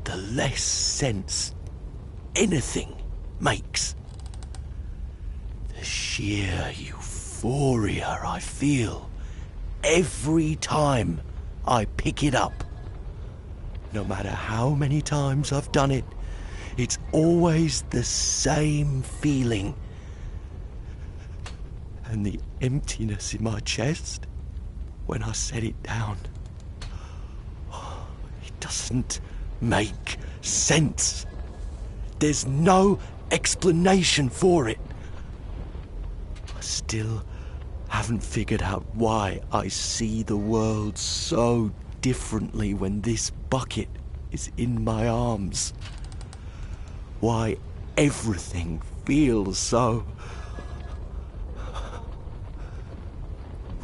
the less sense anything makes. The sheer euphoria I feel every time I pick it up. No matter how many times I've done it, it's always the same feeling. And the emptiness in my chest when I set it down. It doesn't make sense. There's no explanation for it. I still haven't figured out why I see the world so differently when this bucket is in my arms. Why everything feels so...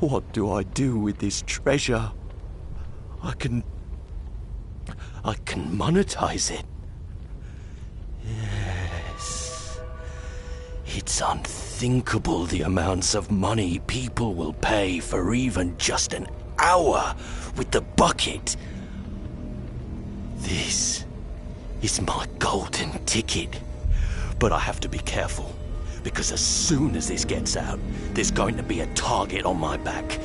What do I do with this treasure? I can monetize it. Yes. It's unthinkable the amounts of money people will pay for even just an hour with the bucket. This is my golden ticket. But I have to be careful, because as soon as this gets out, there's going to be a target on my back.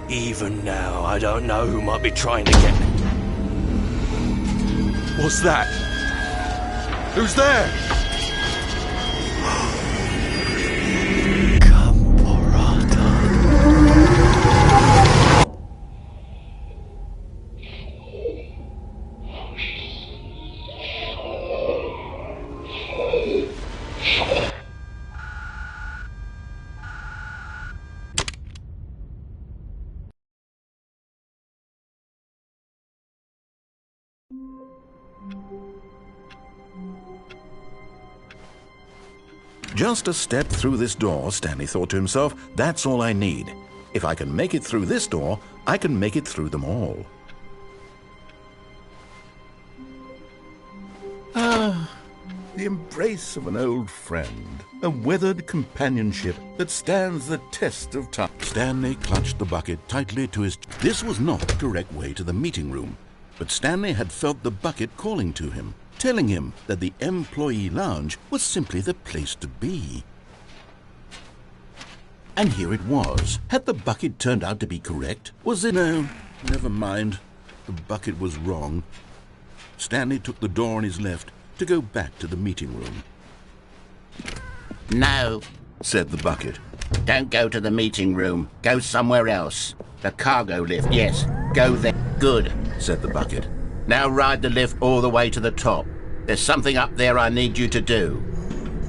Even now, I don't know who might be trying to get me. What's that? Who's there? Just a step through this door, Stanley thought to himself. That's all I need. If I can make it through this door, I can make it through them all. Ah, the embrace of an old friend. A weathered companionship that stands the test of time. Stanley clutched the bucket tightly to his... This was not the correct way to the meeting room, but Stanley had felt the bucket calling to him, telling him that the employee lounge was simply the place to be. And here it was. Had the bucket turned out to be correct? Was it? No, never mind. The bucket was wrong. Stanley took the door on his left to go back to the meeting room. No, said the bucket. don't go to the meeting room. Go somewhere else. The cargo lift, yes. Go there. Good, said the bucket. Now ride the lift all the way to the top. There's something up there I need you to do.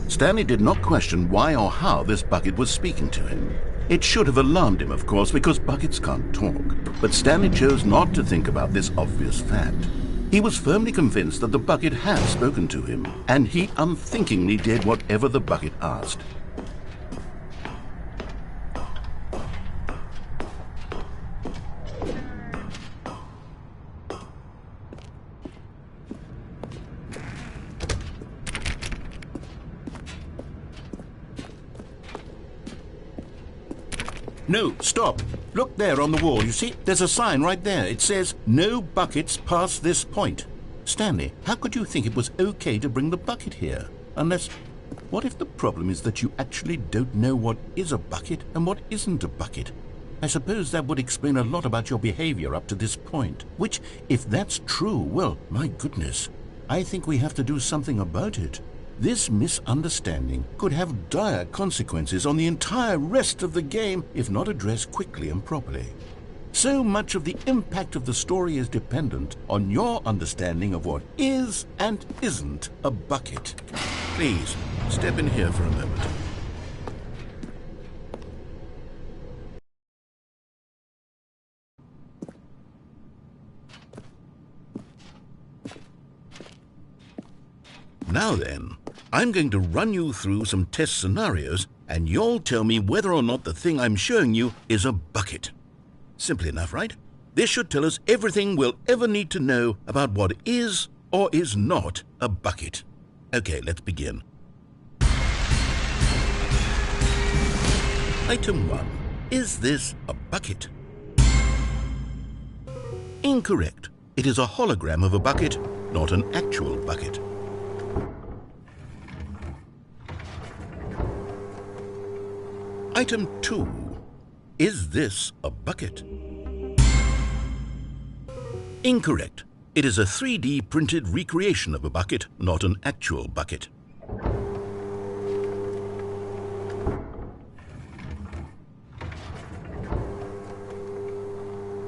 Stanley did not question why or how this bucket was speaking to him. It should have alarmed him, of course, because buckets can't talk. But Stanley chose not to think about this obvious fact. He was firmly convinced that the bucket had spoken to him, and he unthinkingly did whatever the bucket asked. No, stop. Look there on the wall. You see, there's a sign right there. It says, "No buckets past this point." Stanley, how could you think it was okay to bring the bucket here? Unless, what if the problem is that you actually don't know what is a bucket and what isn't a bucket? I suppose that would explain a lot about your behavior up to this point. Which, if that's true, well, my goodness, I think we have to do something about it. This misunderstanding could have dire consequences on the entire rest of the game if not addressed quickly and properly. So much of the impact of the story is dependent on your understanding of what is and isn't a bucket. Please, step in here for a moment. Now then, I'm going to run you through some test scenarios, and you'll tell me whether or not the thing I'm showing you is a bucket. Simple enough, right? This should tell us everything we'll ever need to know about what is or is not a bucket. Okay, let's begin. Item 1. Is this a bucket? Incorrect. It is a hologram of a bucket, not an actual bucket. Item 2. Is this a bucket? Incorrect. It is a 3D printed recreation of a bucket, not an actual bucket.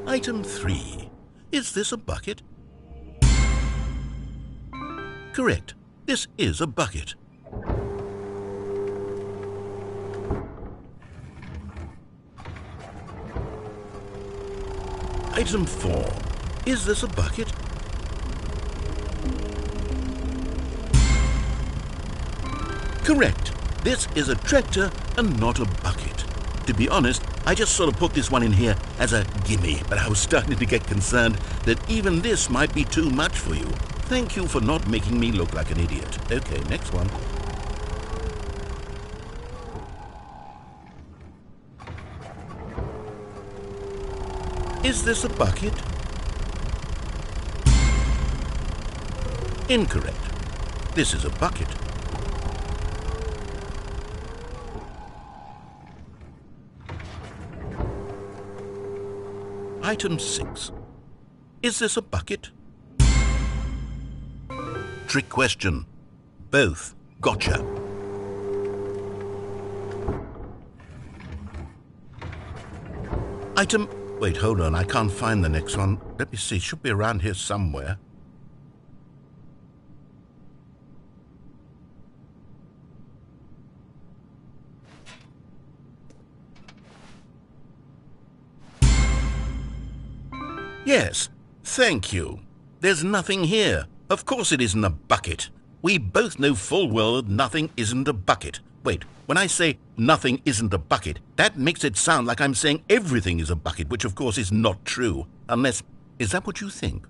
Item 3. Is this a bucket? Correct. This is a bucket. Item 4. Is this a bucket? Correct. This is a tractor and not a bucket. To be honest, I just sort of put this one in here as a gimme, but I was starting to get concerned that even this might be too much for you. Thank you for not making me look like an idiot. Okay, next one. Is this a bucket? Incorrect. This is a bucket. Item 6. Is this a bucket? Trick question. Both. Gotcha. Item... Wait, hold on. I can't find the next one. Let me see. It should be around here somewhere. Yes, thank you. There's nothing here. Of course it isn't a bucket. We both know full well that nothing isn't a bucket. Wait, when I say nothing isn't a bucket, that makes it sound like I'm saying everything is a bucket, which of course is not true. Unless, is that what you think?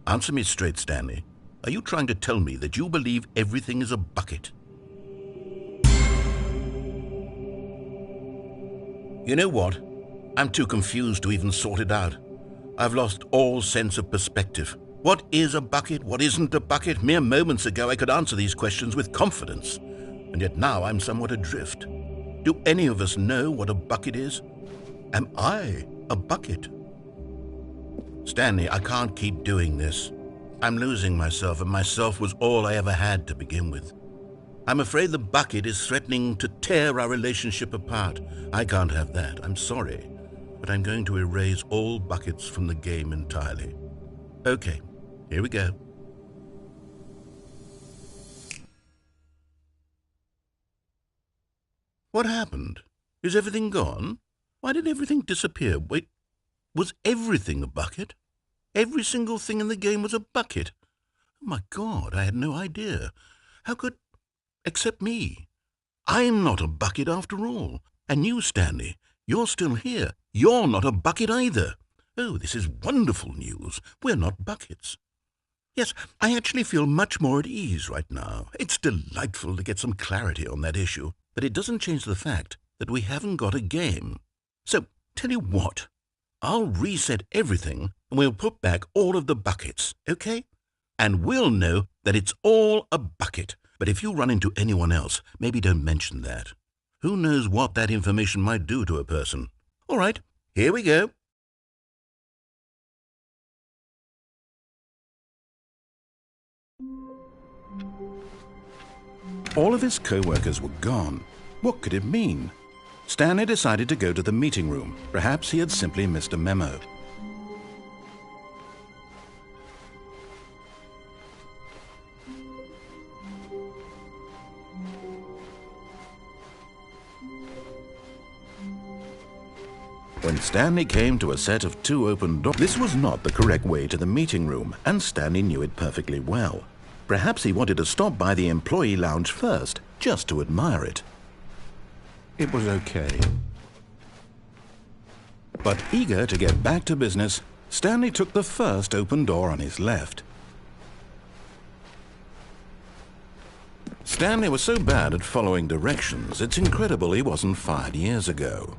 Answer me straight, Stanley. Are you trying to tell me that you believe everything is a bucket? You know what? I'm too confused to even sort it out. I've lost all sense of perspective. What is a bucket? What isn't a bucket? Mere moments ago I could answer these questions with confidence, and yet now I'm somewhat adrift. Do any of us know what a bucket is? Am I a bucket? Stanley, I can't keep doing this. I'm losing myself, and myself was all I ever had to begin with. I'm afraid the bucket is threatening to tear our relationship apart. I can't have that. I'm sorry. But I'm going to erase all buckets from the game entirely. Okay, here we go. What happened? Is everything gone? Why did everything disappear? Wait, was everything a bucket? Every single thing in the game was a bucket. My God, I had no idea. How could... Except me. I'm not a bucket after all. And you, Stanley, you're still here. You're not a bucket either. Oh, this is wonderful news. We're not buckets. Yes, I actually feel much more at ease right now. It's delightful to get some clarity on that issue, but it doesn't change the fact that we haven't got a game. So, tell you what, I'll reset everything and we'll put back all of the buckets, okay? And we'll know that it's all a bucket. But if you run into anyone else, maybe don't mention that. Who knows what that information might do to a person? All right, here we go. All of his co-workers were gone. What could it mean? Stanley decided to go to the meeting room. Perhaps he had simply missed a memo. When Stanley came to a set of 2 open doors, this was not the correct way to the meeting room, and Stanley knew it perfectly well. Perhaps he wanted to stop by the employee lounge first, just to admire it. It was okay. But eager to get back to business, Stanley took the first open door on his left. Stanley was so bad at following directions, it's incredible he wasn't fired years ago.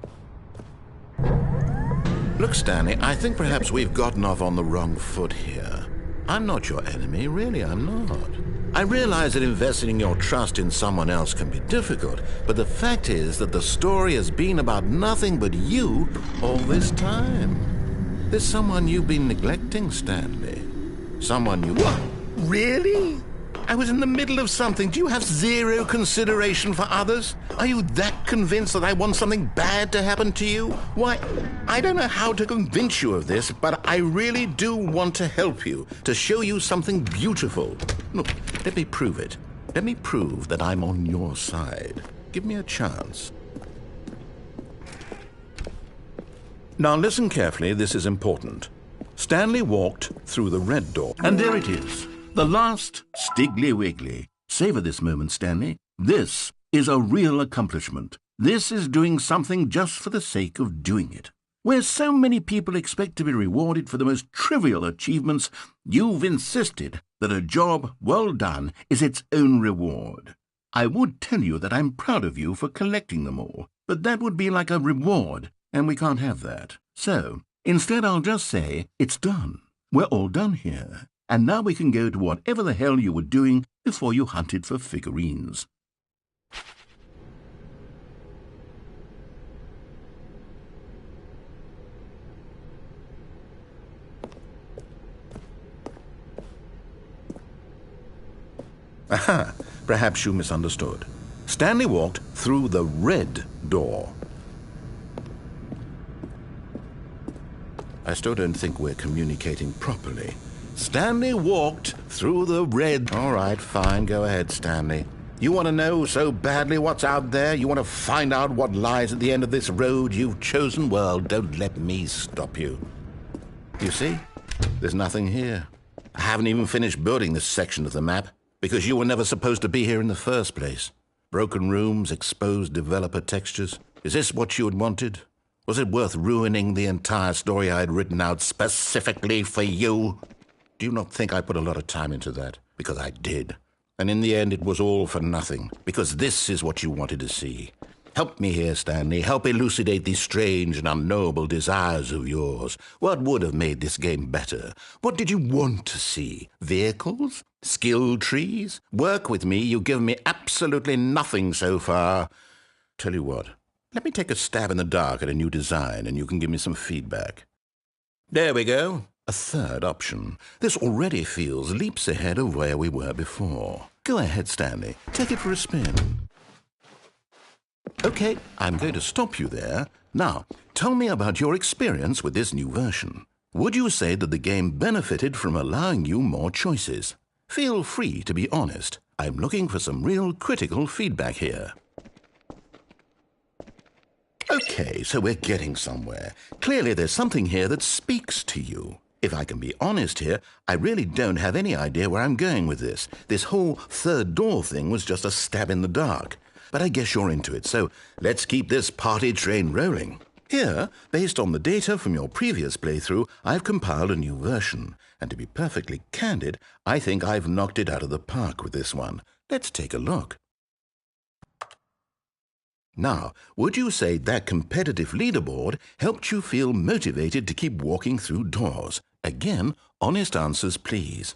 Look, Stanley, I think perhaps we've gotten off on the wrong foot here. I'm not your enemy, really, I'm not. I realize that investing your trust in someone else can be difficult, but the fact is that the story has been about nothing but you all this time. There's someone you've been neglecting, Stanley. Someone you... What? Really? I was in the middle of something. Do you have zero consideration for others? Are you that convinced that I want something bad to happen to you? Why, I don't know how to convince you of this, but I really do want to help you, to show you something beautiful. Look, let me prove it. Let me prove that I'm on your side. Give me a chance. Now listen carefully, this is important. Stanley walked through the red door, and there it is. The last Stiggly Wiggly. Savor this moment, Stanley. This is a real accomplishment. This is doing something just for the sake of doing it. Where so many people expect to be rewarded for the most trivial achievements, you've insisted that a job well done is its own reward. I would tell you that I'm proud of you for collecting them all, but that would be like a reward, and we can't have that. So, instead I'll just say, it's done. We're all done here. And now we can go to whatever the hell you were doing before you hunted for figurines. Aha! Perhaps you misunderstood. Stanley walked through the red door. I still don't think we're communicating properly. Stanley walked through the red... All right, fine, go ahead, Stanley. You want to know so badly what's out there? You want to find out what lies at the end of this road you've chosen? Well, don't let me stop you. You see? There's nothing here. I haven't even finished building this section of the map, because you were never supposed to be here in the first place. Broken rooms, exposed developer textures. Is this what you had wanted? Was it worth ruining the entire story I had written out specifically for you? Do you not think I put a lot of time into that? Because I did. And in the end, it was all for nothing. Because this is what you wanted to see. Help me here, Stanley. Help elucidate these strange and unknowable desires of yours. What would have made this game better? What did you want to see? Vehicles? Skill trees? Work with me. You've given me absolutely nothing so far. Tell you what. Let me take a stab in the dark at a new design, and you can give me some feedback. There we go. A third option. This already feels leaps ahead of where we were before. Go ahead, Stanley. Take it for a spin. Okay, I'm going to stop you there. Now, tell me about your experience with this new version. Would you say that the game benefited from allowing you more choices? Feel free to be honest. I'm looking for some real critical feedback here. Okay, so we're getting somewhere. Clearly there's something here that speaks to you. If I can be honest here, I really don't have any idea where I'm going with this. This whole third door thing was just a stab in the dark. But I guess you're into it, so let's keep this party train rolling. Here, based on the data from your previous playthrough, I've compiled a new version. And to be perfectly candid, I think I've knocked it out of the park with this one. Let's take a look. Now, would you say that competitive leaderboard helped you feel motivated to keep walking through doors? Again, honest answers, please.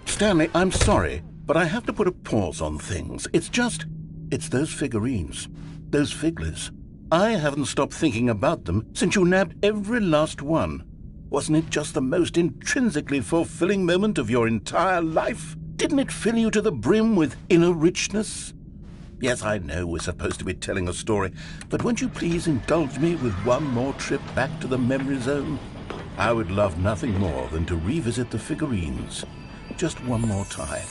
Stanley, I'm sorry, but I have to put a pause on things. It's those figurines, those figglers. I haven't stopped thinking about them since you nabbed every last one. Wasn't it just the most intrinsically fulfilling moment of your entire life? Didn't it fill you to the brim with inner richness? Yes, I know we're supposed to be telling a story, but won't you please indulge me with one more trip back to the memory zone? I would love nothing more than to revisit the figurines. Just one more time.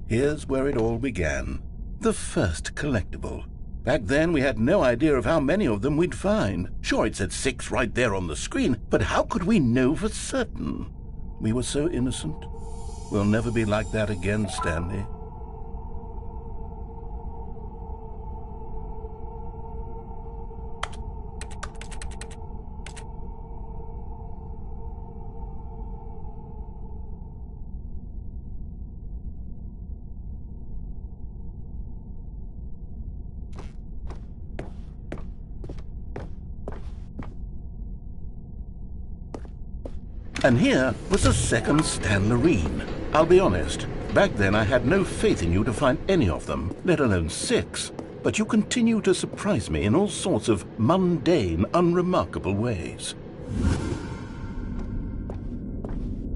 Here's where it all began. The first collectible. Back then, we had no idea of how many of them we'd find. Sure, it said 6 right there on the screen, but how could we know for certain? We were so innocent. We'll never be like that again, Stanley. And here was the second Stanlerine. I'll be honest, back then I had no faith in you to find any of them, let alone 6. But you continue to surprise me in all sorts of mundane, unremarkable ways.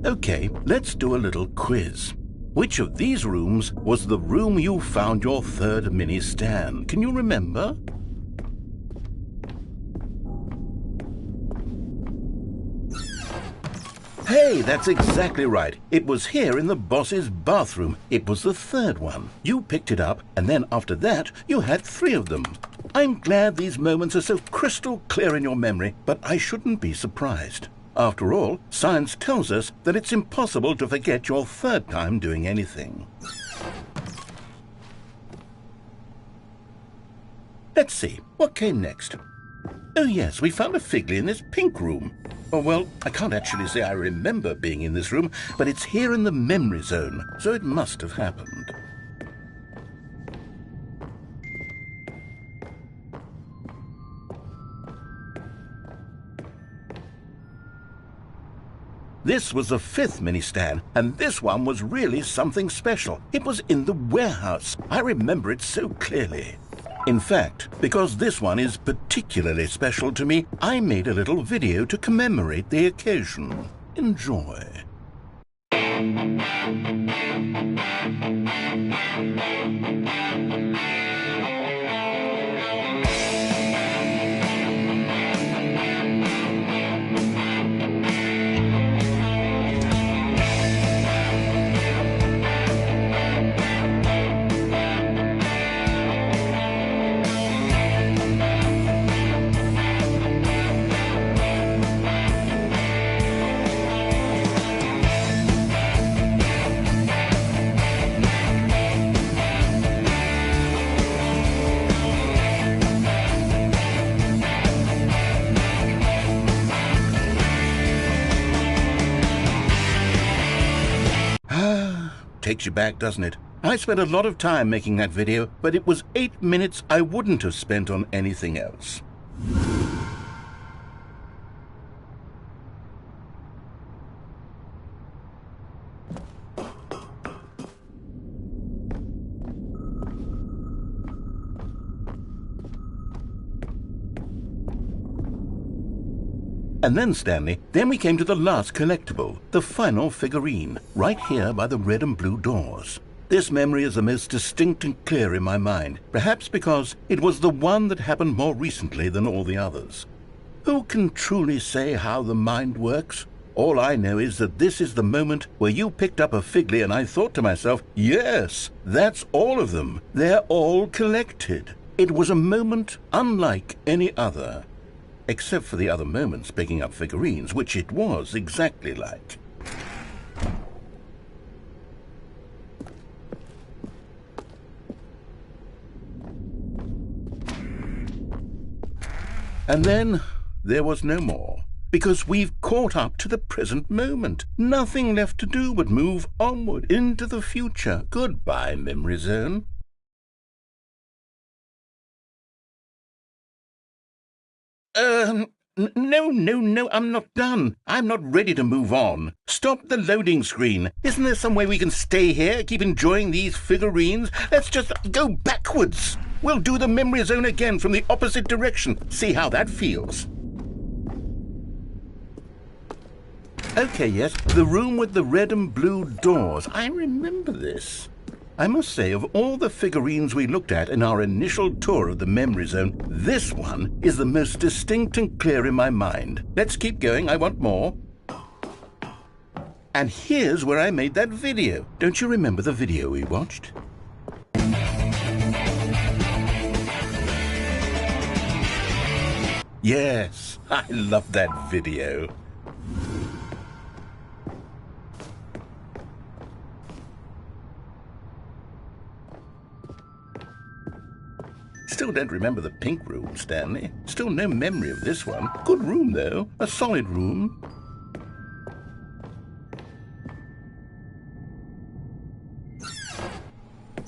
Okay, let's do a little quiz. Which of these rooms was the room you found your third mini Stan? Can you remember? Hey, that's exactly right. It was here in the boss's bathroom. It was the third one. You picked it up, and then after that, you had 3 of them. I'm glad these moments are so crystal clear in your memory, but I shouldn't be surprised. After all, science tells us that it's impossible to forget your third time doing anything. Let's see, what came next? Oh yes, we found a Figley in this pink room. Oh, well, I can't actually say I remember being in this room, but it's here in the memory zone, so it must have happened. This was the 5th mini Stan, and this one was really something special. It was in the warehouse. I remember it so clearly. In fact, because this one is particularly special to me, I made a little video to commemorate the occasion. Enjoy. Takes you back, doesn't it? I spent a lot of time making that video, but it was 8 minutes I wouldn't have spent on anything else. And then, Stanley, then we came to the last collectible, the final figurine, right here by the red and blue doors. This memory is the most distinct and clear in my mind, perhaps because it was the one that happened more recently than all the others. Who can truly say how the mind works? All I know is that this is the moment where you picked up a Figley and I thought to myself, yes, that's all of them. They're all collected. It was a moment unlike any other. Except for the other moments picking up figurines, which it was exactly like. And then there was no more, because we've caught up to the present moment. Nothing left to do but move onward into the future. Goodbye, Memory Zone. No, I'm not done. I'm not ready to move on. Stop the loading screen. Isn't there some way we can stay here, keep enjoying these figurines? Let's just go backwards. We'll do the Memory Zone again from the opposite direction. See how that feels. Okay, yes, the room with the red and blue doors. I remember this. I must say, of all the figurines we looked at in our initial tour of the Memory Zone, this one is the most distinct and clear in my mind. Let's keep going, I want more. And here's where I made that video. Don't you remember the video we watched? Yes, I love that video. Still don't remember the pink room, Stanley. Still no memory of this one. Good room, though. A solid room.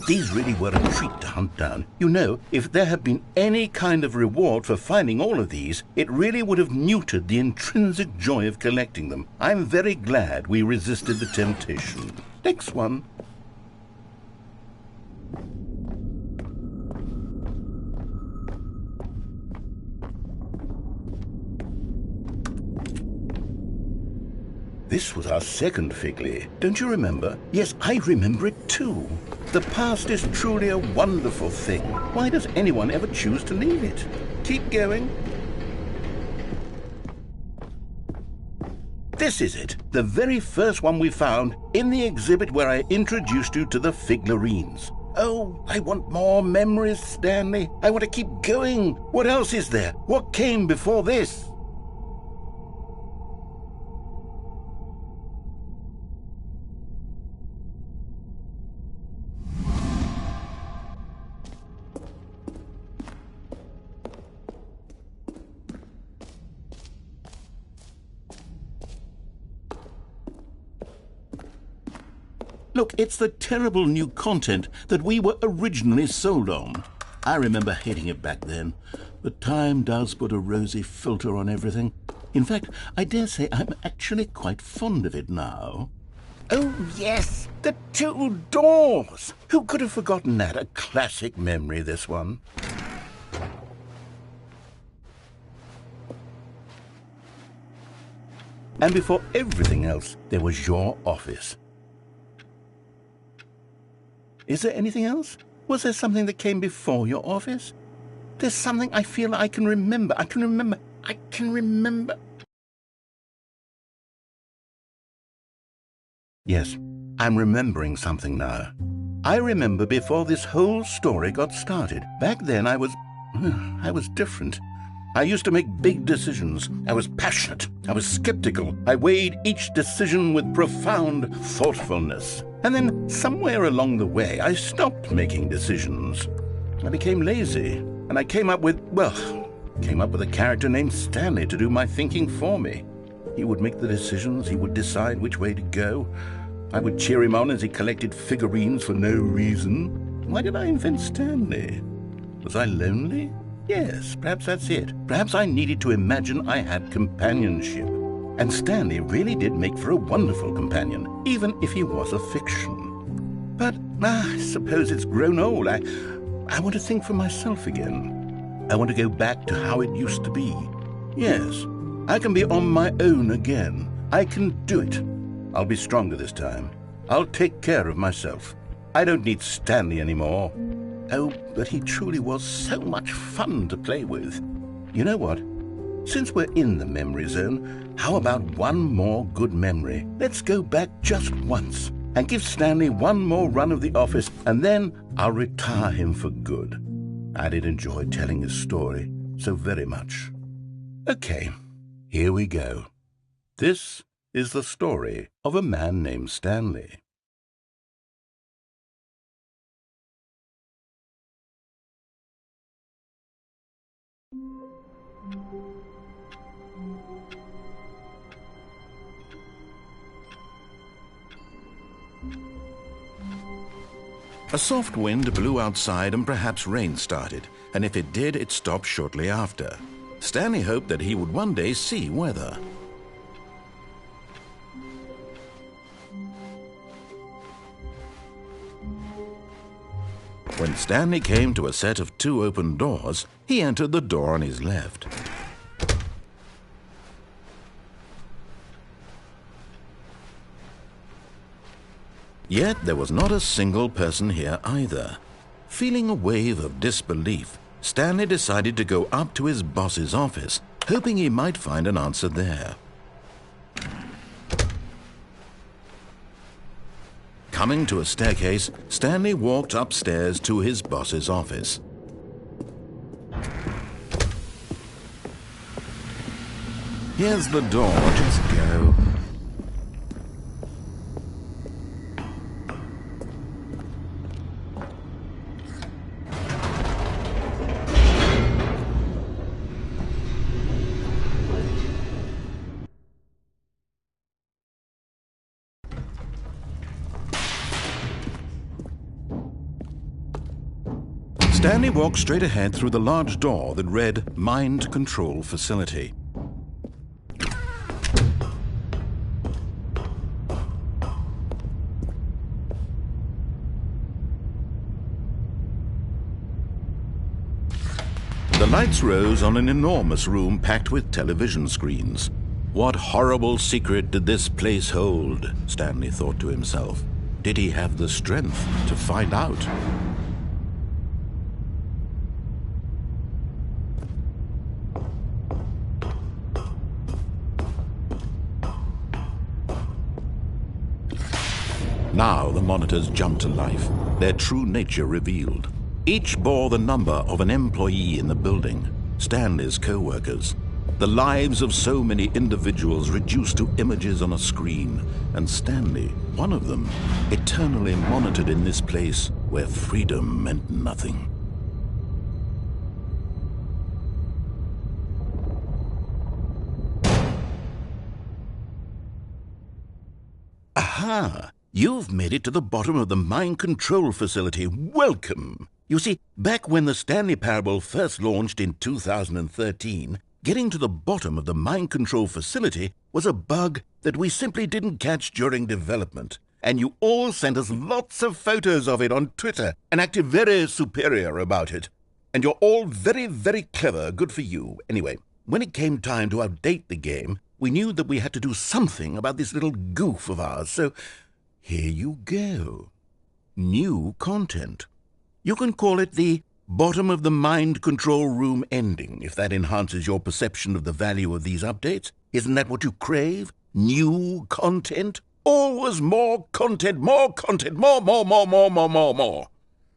These really were a treat to hunt down. You know, if there had been any kind of reward for finding all of these, it really would have neutered the intrinsic joy of collecting them. I'm very glad we resisted the temptation. Next one. This was our second Figley. Don't you remember? Yes, I remember it too. The past is truly a wonderful thing. Why does anyone ever choose to leave it? Keep going. This is it, the very first one we found in the exhibit where I introduced you to the figurines. Oh, I want more memories, Stanley. I want to keep going. What else is there? What came before this? Look, it's the terrible new content that we were originally sold on. I remember hating it back then, but time does put a rosy filter on everything. In fact, I dare say I'm actually quite fond of it now. Oh, yes, the two doors. Who could have forgotten that? A classic memory, this one. And before everything else, there was your office. Is there anything else? Was there something that came before your office? There's something I feel I can remember. I can remember. Yes, I'm remembering something now. I remember before this whole story got started. Back then I was different. I used to make big decisions. I was passionate. I was skeptical. I weighed each decision with profound thoughtfulness. And then somewhere along the way, I stopped making decisions. I became lazy, and I came up with a character named Stanley to do my thinking for me. He would make the decisions. He would decide which way to go. I would cheer him on as he collected figurines for no reason. Why did I invent Stanley? Was I lonely? Yes, perhaps that's it. Perhaps I needed to imagine I had companionship. And Stanley really did make for a wonderful companion, even if he was a fiction. But I suppose it's grown old. I want to think for myself again. I want to go back to how it used to be. Yes, I can be on my own again. I can do it. I'll be stronger this time. I'll take care of myself. I don't need Stanley anymore. Oh, but he truly was so much fun to play with. You know what? Since we're in the memory zone, how about one more good memory? Let's go back just once and give Stanley one more run of the office, and then I'll retire him for good. I did enjoy telling his story so very much. Okay, here we go. This is the story of a man named Stanley. A soft wind blew outside and perhaps rain started, and if it did, it stopped shortly after. Stanley hoped that he would one day see weather. When Stanley came to a set of 2 open doors, he entered the door on his left. Yet there was not a single person here either. Feeling a wave of disbelief, Stanley decided to go up to his boss's office, hoping he might find an answer there. Coming to a staircase, Stanley walked upstairs to his boss's office. Here's the door, just go. Stanley walked straight ahead through the large door that read Mind Control Facility. The lights rose on an enormous room packed with television screens. What horrible secret did this place hold? Stanley thought to himself. Did he have the strength to find out? Now the monitors jumped to life, their true nature revealed. Each bore the number of an employee in the building, Stanley's co-workers. The lives of so many individuals reduced to images on a screen, and Stanley, one of them, eternally monitored in this place where freedom meant nothing. Aha! You've made it to the bottom of the mind control facility. Welcome! You see, back when the Stanley Parable first launched in 2013, Getting to the bottom of the mind control facility was a bug that we simply didn't catch during development. And you all sent us lots of photos of it on Twitter and acted very superior about it. And you're all very, very clever. Good for you. Anyway, when it came time to update the game, we knew that we had to do something about this little goof of ours. So here you go. New content. You can call it the bottom of the mind control room ending, if that enhances your perception of the value of these updates. Isn't that what you crave? New content? Always more content, more content, more.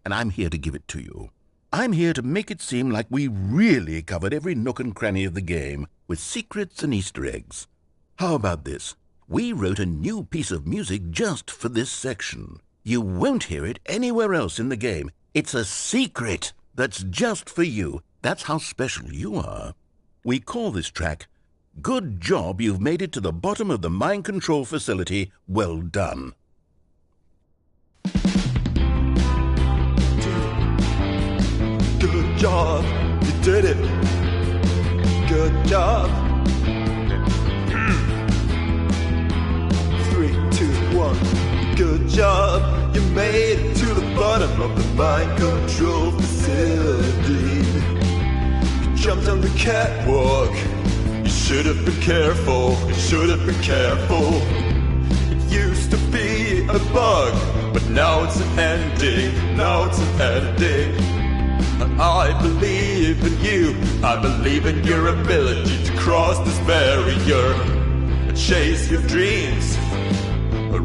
And I'm here to give it to you. I'm here to make it seem like we really covered every nook and cranny of the game with secrets and Easter eggs. How about this? We wrote a new piece of music just for this section. You won't hear it anywhere else in the game. It's a secret that's just for you. That's how special you are. We call this track, Good Job You've Made It to the Bottom of the Mind Control Facility. Well done. Good job, you did it. Good job. 3, 2, 1. Good job, you made it to the bottom of the mind control facility. You jumped on the catwalk. You should have been careful. You should have been careful. It used to be a bug, but now it's an ending. Now it's an ending. I believe in you. I believe in your ability to cross this barrier and chase your dreams.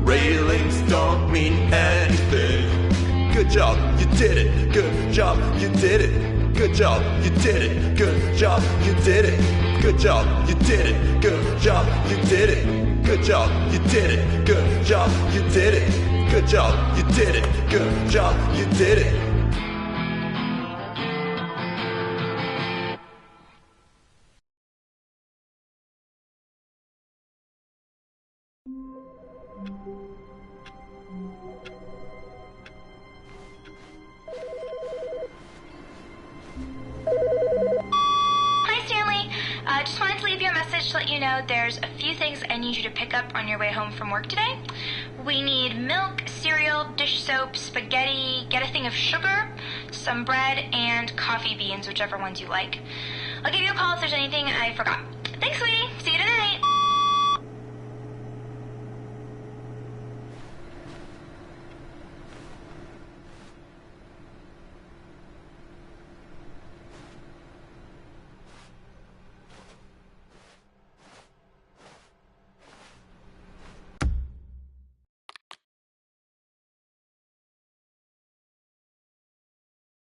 Railings don't mean anything. Good job, you did it. Good job, you did it. Good job, you did it. Good job, you did it. Good job, you did it. Good job, you did it. Good job, you did it. Good job, you did it. Good job, you did it. Good job, you did it. Just wanted to leave you a message to let you know there's a few things I need you to pick up on your way home from work today. We need milk, cereal, dish soap, spaghetti, get a thing of sugar, some bread, and coffee beans, whichever ones you like. I'll give you a call if there's anything I forgot. Thanks, sweetie!